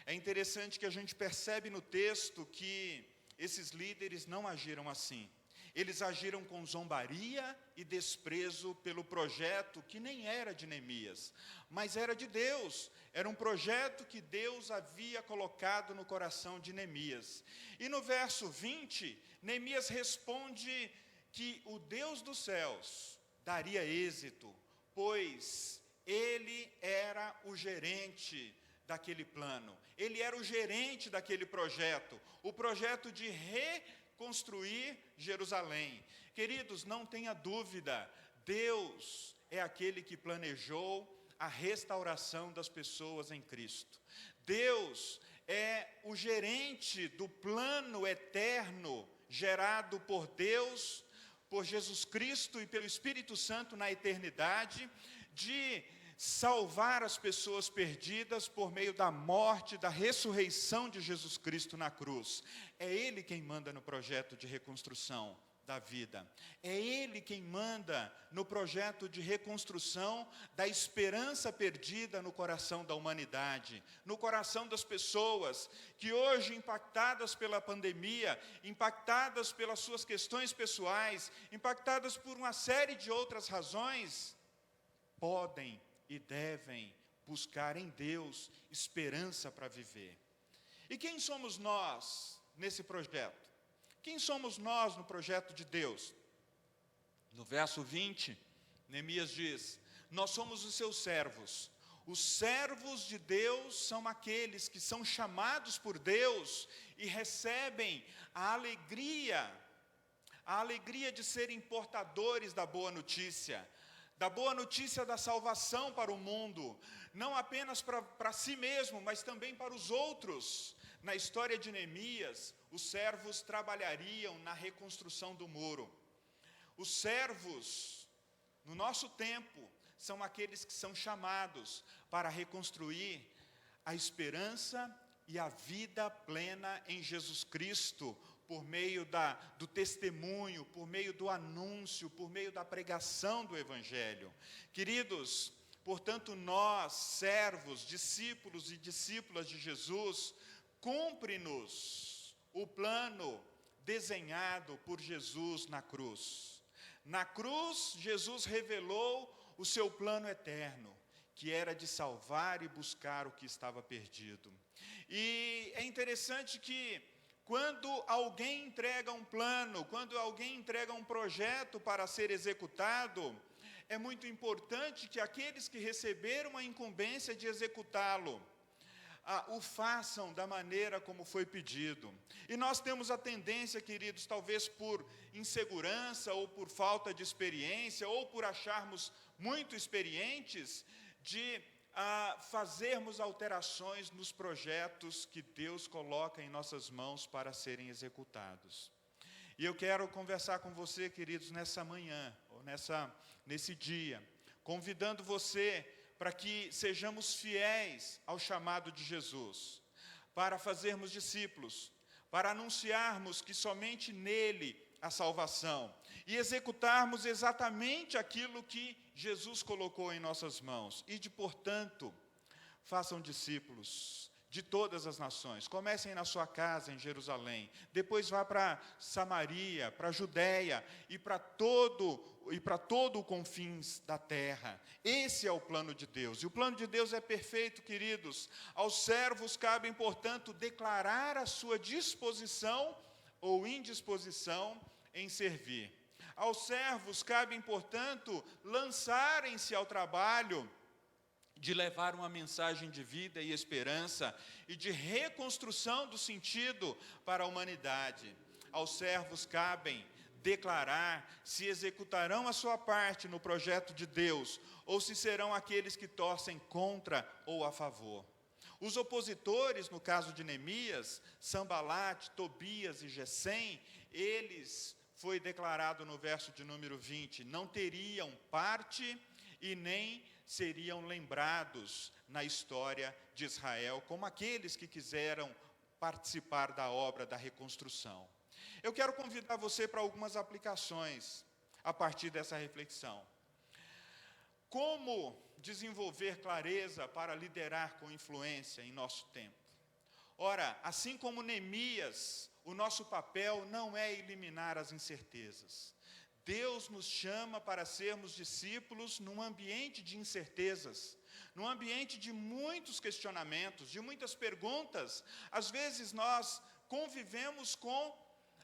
É interessante que a gente percebe no texto que esses líderes não agiram assim. Eles agiram com zombaria e desprezo pelo projeto que nem era de Neemias, mas era de Deus. Era um projeto que Deus havia colocado no coração de Neemias. E no verso 20, Neemias responde que o Deus dos céus daria êxito, pois ele era o gerente daquele plano. Ele era o gerente daquele projeto, o projeto de reconstruir Jerusalém. Queridos, não tenha dúvida, Deus é aquele que planejou a restauração das pessoas em Cristo. Deus é o gerente do plano eterno gerado por Deus, por Jesus Cristo e pelo Espírito Santo na eternidade, de salvar as pessoas perdidas por meio da morte, da ressurreição de Jesus Cristo na cruz. É Ele quem manda no projeto de reconstrução da vida. É Ele quem manda no projeto de reconstrução da esperança perdida no coração da humanidade, no coração das pessoas que hoje, impactadas pela pandemia, impactadas pelas suas questões pessoais, impactadas por uma série de outras razões, podem e devem buscar em Deus esperança para viver. E quem somos nós nesse projeto? Quem somos nós no projeto de Deus? No verso 20, Neemias diz: nós somos os seus servos. Os servos de Deus são aqueles que são chamados por Deus e recebem a alegria de serem portadores da boa notícia da salvação para o mundo, não apenas para si mesmo, mas também para os outros. Na história de Neemias, os servos trabalhariam na reconstrução do muro. Os servos, no nosso tempo, são aqueles que são chamados para reconstruir a esperança e a vida plena em Jesus Cristo, por meio do testemunho, por meio do anúncio, por meio da pregação do Evangelho. Queridos, portanto, nós, servos, discípulos e discípulas de Jesus, cumpre-nos o plano desenhado por Jesus na cruz. Na cruz, Jesus revelou o seu plano eterno, que era de salvar e buscar o que estava perdido. E é interessante que, quando alguém entrega um plano, quando alguém entrega um projeto para ser executado, é muito importante que aqueles que receberam a incumbência de executá-lo, o façam da maneira como foi pedido. E nós temos a tendência, queridos, talvez por insegurança, ou por falta de experiência, ou por acharmos muito experientes, de fazermos alterações nos projetos que Deus coloca em nossas mãos para serem executados. E eu quero conversar com você, queridos, nessa manhã, ou nesse dia, convidando você para que sejamos fiéis ao chamado de Jesus, para fazermos discípulos, para anunciarmos que somente nele a salvação, e executarmos exatamente aquilo que Jesus colocou em nossas mãos. E portanto, façam discípulos de todas as nações. Comecem na sua casa em Jerusalém, depois vá para Samaria, para a Judéia e para todo o confins da terra. Esse é o plano de Deus. E o plano de Deus é perfeito, queridos. Aos servos cabe, portanto, declarar a sua disposição ou indisposição em servir. Aos servos cabe, portanto, lançarem-se ao trabalho de levar uma mensagem de vida e esperança e de reconstrução do sentido para a humanidade. Aos servos cabem declarar se executarão a sua parte no projeto de Deus ou se serão aqueles que torcem contra ou a favor. Os opositores, no caso de Neemias, Sambalate, Tobias e Gesem, eles, foi declarado no verso de número 20, não teriam parte e nem seriam lembrados na história de Israel como aqueles que quiseram participar da obra da reconstrução. Eu quero convidar você para algumas aplicações a partir dessa reflexão. Como desenvolver clareza para liderar com influência em nosso tempo? Ora, assim como Neemias, o nosso papel não é eliminar as incertezas. Deus nos chama para sermos discípulos num ambiente de incertezas, num ambiente de muitos questionamentos, de muitas perguntas. Às vezes nós convivemos com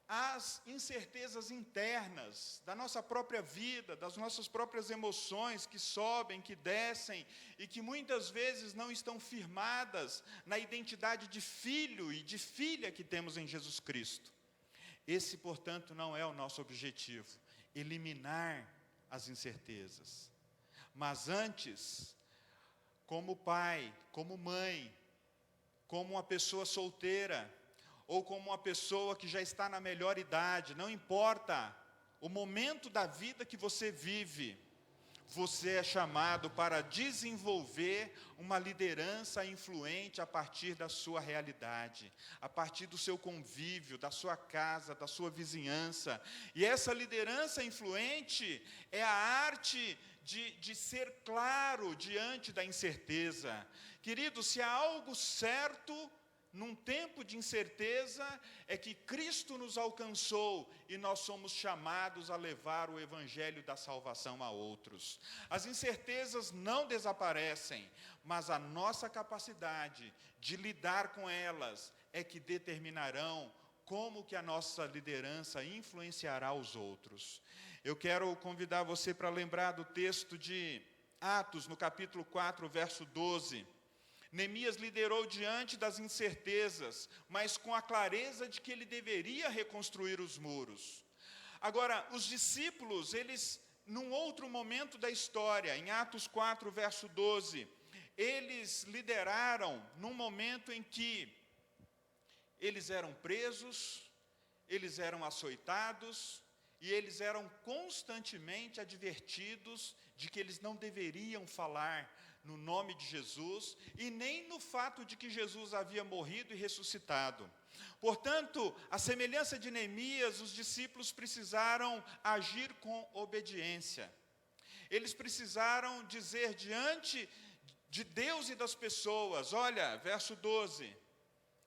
as incertezas internas da nossa própria vida, das nossas próprias emoções que sobem, que descem e que muitas vezes não estão firmadas na identidade de filho e de filha que temos em Jesus Cristo. Esse, portanto, não é o nosso objetivo, eliminar as incertezas. Mas antes, como pai, como mãe, como uma pessoa solteira, ou como uma pessoa que já está na melhor idade, não importa o momento da vida que você vive, Você é chamado para desenvolver uma liderança influente a partir da sua realidade, a partir do seu convívio, da sua casa, da sua vizinhança. E essa liderança influente é a arte de ser claro diante da incerteza. Querido, se há algo certo num tempo de incerteza, é que Cristo nos alcançou e nós somos chamados a levar o evangelho da salvação a outros. As incertezas não desaparecem, mas a nossa capacidade de lidar com elas é que determinarão como que a nossa liderança influenciará os outros. Eu quero convidar você para lembrar do texto de Atos, no capítulo 4, verso 12. Neemias liderou diante das incertezas, mas com a clareza de que ele deveria reconstruir os muros. Agora, os discípulos, eles, num outro momento da história, em Atos 4, verso 12, eles lideraram num momento em que eles eram presos, eles eram açoitados, e eles eram constantemente advertidos de que eles não deveriam falar no nome de Jesus, e nem no fato de que Jesus havia morrido e ressuscitado. Portanto, à semelhança de Neemias, os discípulos precisaram agir com obediência. Eles precisaram dizer diante de Deus e das pessoas, olha, verso 12,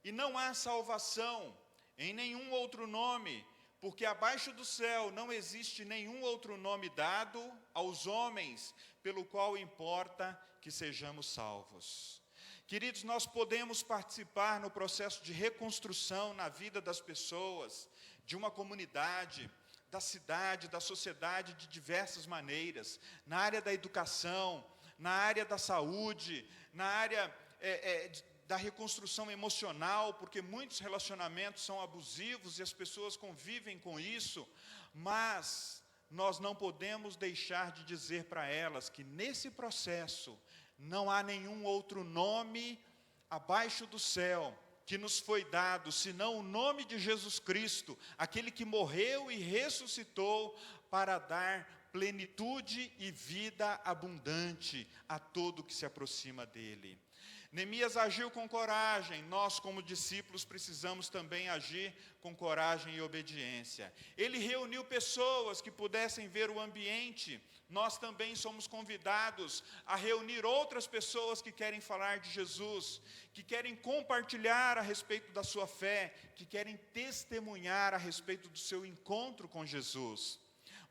e não há salvação em nenhum outro nome, porque abaixo do céu não existe nenhum outro nome dado aos homens, pelo qual importa que sejamos salvos. Queridos, nós podemos participar no processo de reconstrução na vida das pessoas, de uma comunidade, da cidade, da sociedade, de diversas maneiras, na área da educação, na área da saúde, na área da reconstrução emocional, porque muitos relacionamentos são abusivos e as pessoas convivem com isso, mas nós não podemos deixar de dizer para elas que nesse processo não há nenhum outro nome abaixo do céu que nos foi dado, senão o nome de Jesus Cristo, aquele que morreu e ressuscitou para dar plenitude e vida abundante a todo que se aproxima dele. Neemias agiu com coragem, nós como discípulos precisamos também agir com coragem e obediência. Ele reuniu pessoas que pudessem ver o ambiente, nós também somos convidados a reunir outras pessoas que querem falar de Jesus, que querem compartilhar a respeito da sua fé, que querem testemunhar a respeito do seu encontro com Jesus.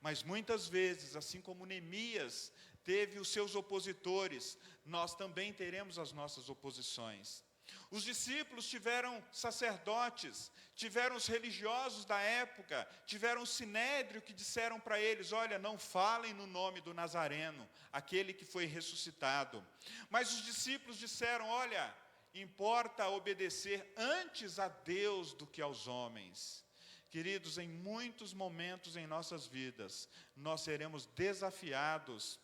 Mas muitas vezes, assim como Neemias teve os seus opositores, nós também teremos as nossas oposições. Os discípulos tiveram sacerdotes, tiveram os religiosos da época, tiveram o sinédrio que disseram para eles, olha, não falem no nome do Nazareno, aquele que foi ressuscitado. Mas os discípulos disseram, olha, importa obedecer antes a Deus do que aos homens. Queridos, em muitos momentos em nossas vidas, nós seremos desafiados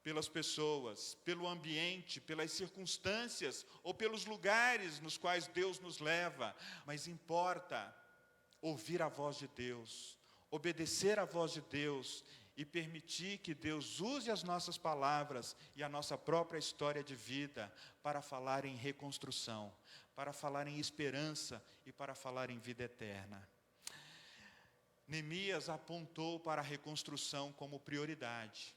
pelas pessoas, pelo ambiente, pelas circunstâncias ou pelos lugares nos quais Deus nos leva, mas importa ouvir a voz de Deus, obedecer à voz de Deus e permitir que Deus use as nossas palavras e a nossa própria história de vida para falar em reconstrução, para falar em esperança e para falar em vida eterna. Neemias apontou para a reconstrução como prioridade.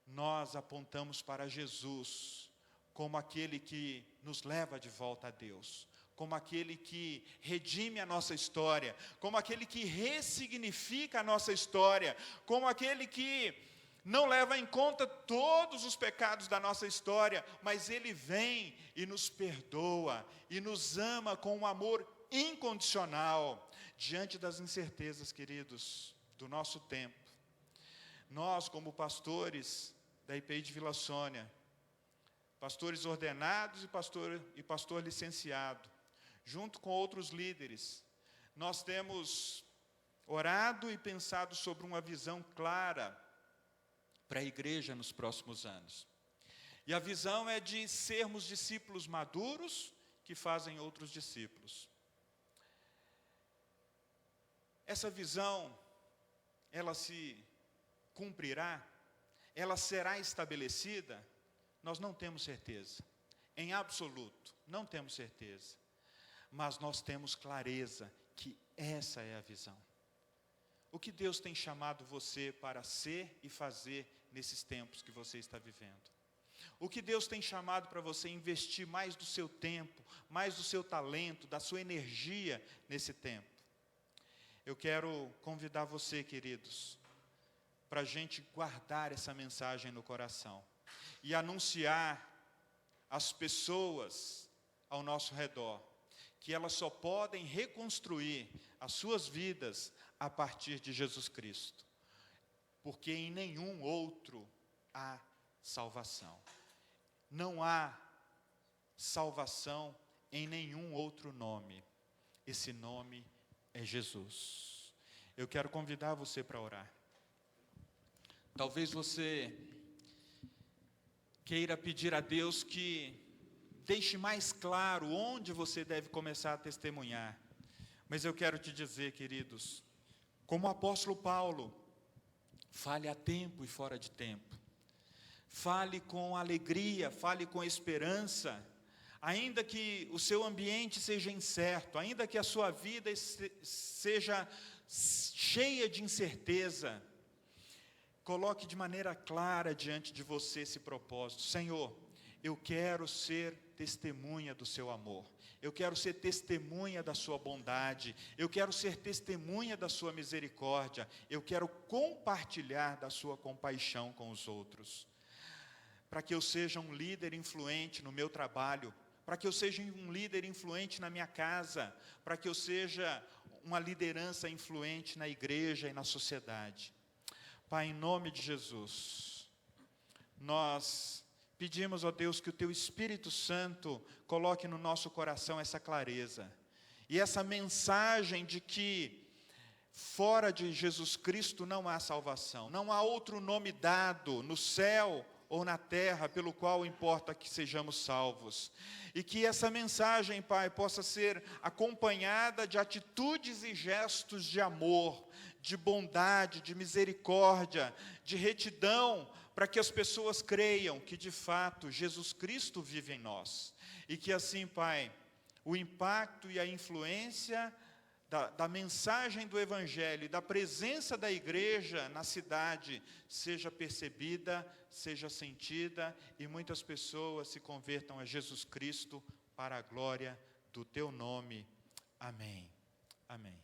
Nós apontamos para Jesus como aquele que nos leva de volta a Deus, como aquele que redime a nossa história, como aquele que ressignifica a nossa história, como aquele que não leva em conta todos os pecados da nossa história, mas Ele vem e nos perdoa e nos ama com um amor incondicional. Diante das incertezas, queridos, do nosso tempo, nós como pastores da IPI de Vila Sônia, pastores ordenados e pastor licenciado, junto com outros líderes, nós temos orado e pensado sobre uma visão clara para a igreja nos próximos anos. E a visão é de sermos discípulos maduros que fazem outros discípulos. Essa visão, ela se cumprirá, ela será estabelecida? Nós não temos certeza. Em absoluto, não temos certeza. Mas nós temos clareza que essa é a visão. O que Deus tem chamado você para ser e fazer nesses tempos que você está vivendo? O que Deus tem chamado para você investir mais do seu tempo, mais do seu talento, da sua energia nesse tempo? Eu quero convidar você, queridos, para a gente guardar essa mensagem no coração e anunciar às pessoas ao nosso redor que elas só podem reconstruir as suas vidas a partir de Jesus Cristo, porque em nenhum outro há salvação. Não há salvação em nenhum outro nome. Esse nome é Jesus. Eu quero convidar você para orar. Talvez você queira pedir a Deus que deixe mais claro onde você deve começar a testemunhar. Mas eu quero te dizer, queridos, como o apóstolo Paulo, fale a tempo e fora de tempo. Fale com alegria, fale com esperança, ainda que o seu ambiente seja incerto, ainda que a sua vida seja cheia de incerteza, coloque de maneira clara diante de você esse propósito. Senhor, eu quero ser testemunha do seu amor, eu quero ser testemunha da sua bondade, eu quero ser testemunha da sua misericórdia, eu quero compartilhar da sua compaixão com os outros. Para que eu seja um líder influente no meu trabalho, para que eu seja um líder influente na minha casa, para que eu seja uma liderança influente na igreja e na sociedade. Pai, em nome de Jesus, nós pedimos, ó Deus, que o Teu Espírito Santo coloque no nosso coração essa clareza, e essa mensagem de que fora de Jesus Cristo não há salvação, não há outro nome dado no céu ou na terra, pelo qual importa que sejamos salvos. E que essa mensagem, Pai, possa ser acompanhada de atitudes e gestos de amor, de bondade, de misericórdia, de retidão, para que as pessoas creiam que, de fato, Jesus Cristo vive em nós. E que assim, Pai, o impacto e a influência da mensagem do Evangelho, da presença da igreja na cidade, seja percebida, seja sentida, e muitas pessoas se convertam a Jesus Cristo para a glória do Teu nome. Amém. Amém.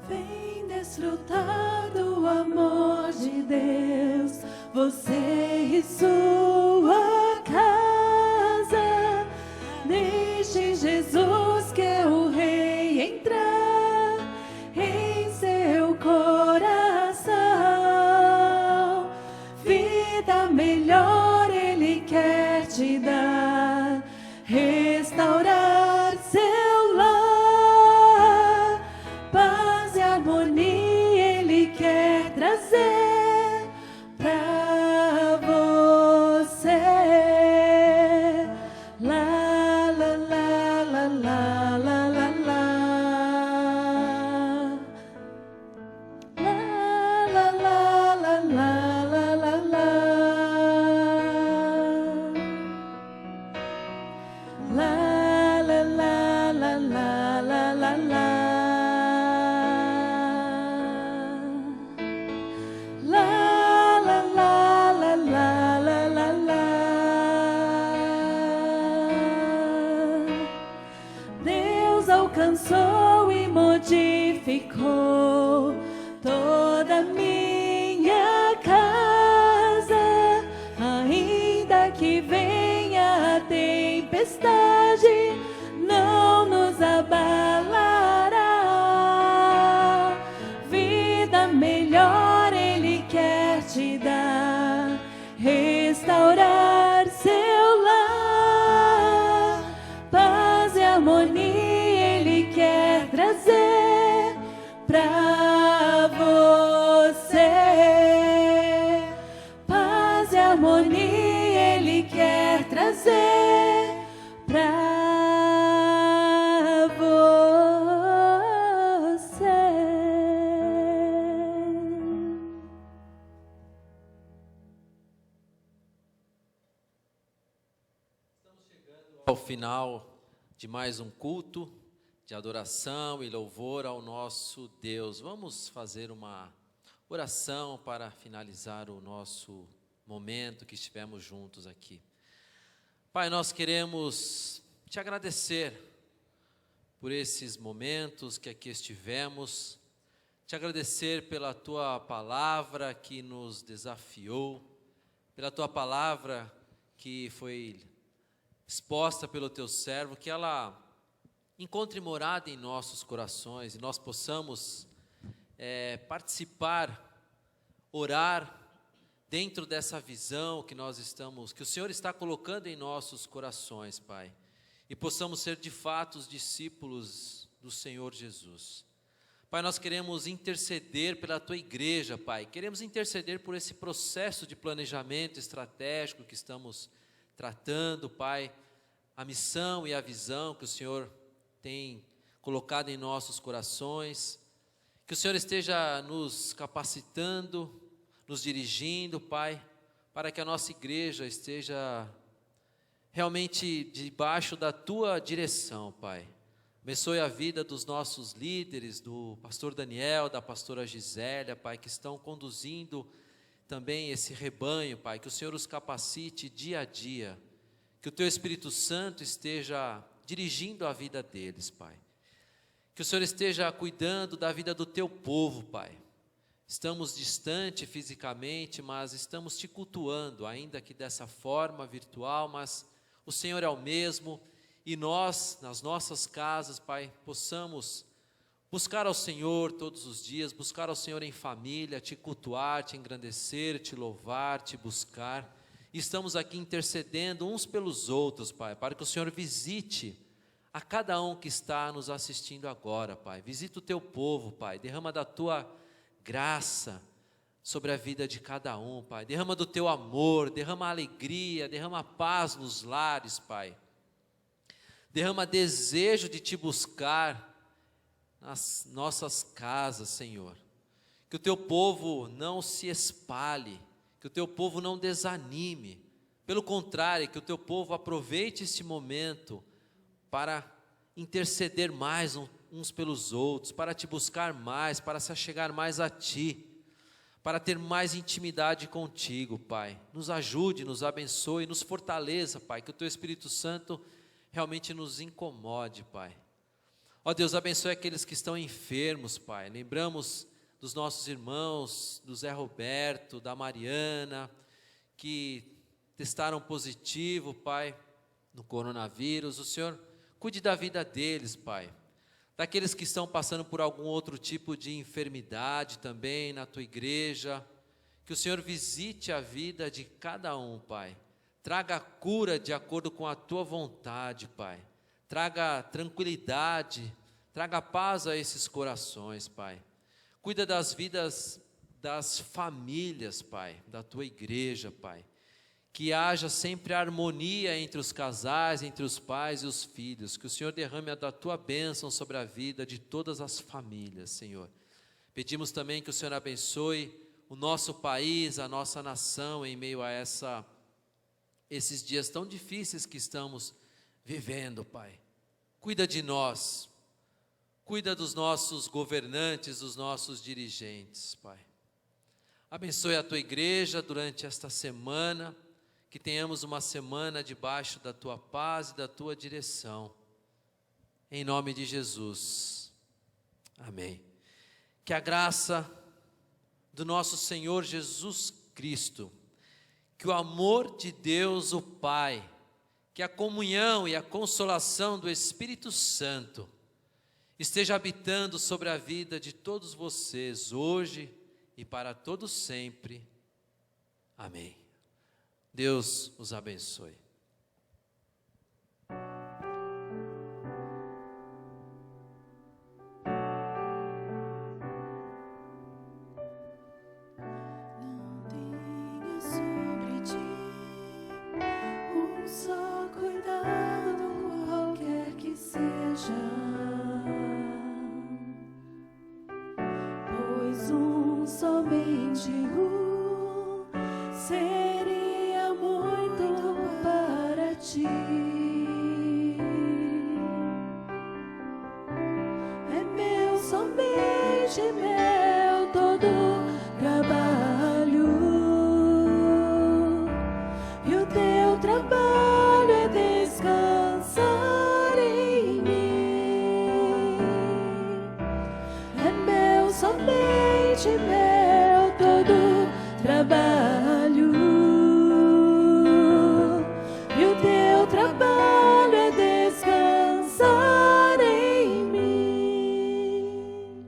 Vem desfrutar do amor de Deus, você e sua casa. Deixe Jesus, que é o Rei, entrar em seu coração. Vida melhor Ele quer te dar, restaurar seu lar, paz e harmonia Ele quer trazer pra você. La la la la la la la la. La la la la la la la la. La la la la la la la la. La la la la la la la la. Deus alcançou e modificou toda a minha casa, ainda que venha a tempestade, não nos abalará. Vida melhor Ele quer te dar, restaurar seu lar, paz e harmonia Ele quer trazer pra você. harmonia Ele quer trazer pra você. Ao final de mais um culto de adoração e louvor ao nosso Deus, vamos fazer uma oração para finalizar o nosso momento que estivemos juntos aqui. Pai, nós queremos te agradecer por esses momentos que aqui estivemos, te agradecer pela tua palavra que nos desafiou, pela tua palavra que foi exposta pelo teu servo, que ela encontre morada em nossos corações e nós possamos participar, orar dentro dessa visão que que o Senhor está colocando em nossos corações, Pai, e possamos ser de fato os discípulos do Senhor Jesus. Pai, nós queremos interceder pela tua igreja, Pai, queremos interceder por esse processo de planejamento estratégico que estamos tratando, Pai, a missão e a visão que o Senhor tem colocado em nossos corações, que o Senhor esteja nos capacitando, nos dirigindo, Pai, para que a nossa igreja esteja realmente debaixo da tua direção, Pai. Abençoe a vida dos nossos líderes, do pastor Daniel, da pastora Gisélia, Pai, que estão conduzindo também esse rebanho, Pai, que o Senhor os capacite dia a dia, que o teu Espírito Santo esteja dirigindo a vida deles, Pai. Que o Senhor esteja cuidando da vida do teu povo, Pai. Estamos distante fisicamente, mas estamos te cultuando, ainda que dessa forma virtual, mas o Senhor é o mesmo, e nós, nas nossas casas, Pai, possamos buscar ao Senhor todos os dias, buscar ao Senhor em família, te cultuar, te engrandecer, te louvar, te buscar. E estamos aqui intercedendo uns pelos outros, Pai, para que o Senhor visite a cada um que está nos assistindo agora, Pai. Visita o teu povo, Pai, derrama da tua graça sobre a vida de cada um, Pai. Derrama do teu amor, derrama alegria, derrama paz nos lares, Pai. Derrama desejo de te buscar nas nossas casas, Senhor. Que o teu povo não se espalhe, que o teu povo não desanime. Pelo contrário, que o teu povo aproveite este momento para interceder mais uns pelos outros, para te buscar mais, para se achegar mais a ti, para ter mais intimidade contigo, Pai. Nos ajude, nos abençoe, nos fortaleça, Pai, que o teu Espírito Santo realmente nos incomode, Pai. Ó Deus, abençoe aqueles que estão enfermos, Pai. Lembramos dos nossos irmãos, do Zé Roberto, da Mariana, que testaram positivo, Pai, no coronavírus. O Senhor cuide da vida deles, Pai. Daqueles que estão passando por algum outro tipo de enfermidade também na tua igreja, que o Senhor visite a vida de cada um, Pai. Traga cura de acordo com a tua vontade, Pai. Traga tranquilidade, traga paz a esses corações, Pai. Cuida das vidas das famílias, Pai, da tua igreja, Pai. Que haja sempre harmonia entre os casais, entre os pais e os filhos. Que o Senhor derrame a da tua bênção sobre a vida de todas as famílias, Senhor. Pedimos também que o Senhor abençoe o nosso país, a nossa nação, em meio a esses dias tão difíceis que estamos vivendo, Pai. Cuida de nós, cuida dos nossos governantes, dos nossos dirigentes, Pai. Abençoe a tua igreja durante esta semana, que tenhamos uma semana debaixo da tua paz e da tua direção. Em nome de Jesus. Amém. Que a graça do nosso Senhor Jesus Cristo, que o amor de Deus o Pai, que a comunhão e a consolação do Espírito Santo esteja habitando sobre a vida de todos vocês, hoje e para todos sempre. Amém. Deus os abençoe. Não tenha sobre ti somente um seria muito para ti. É meu, somente meu, todo trabalho, e o teu trabalho é descansar em mim. É meu, somente meu, todo trabalho, e o teu trabalho é descansar em mim.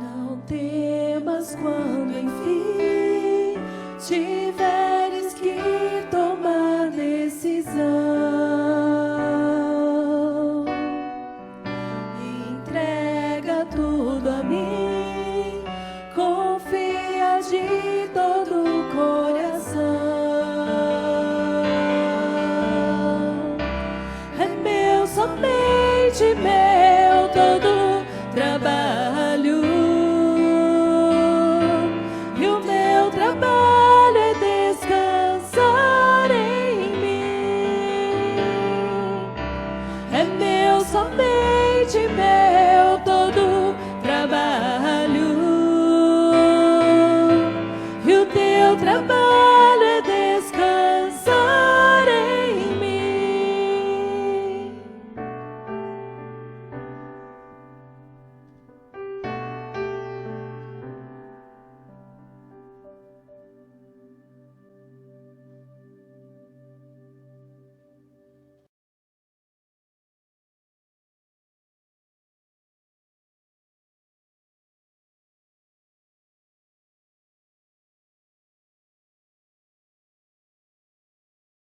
Não temas quando enfim tiveres que tomar decisão. Entrega tudo a mim, confia de todo o coração. É meu, somente meu, todo trabalho, e o meu trabalho é descansar em mim. É meu, somente meu,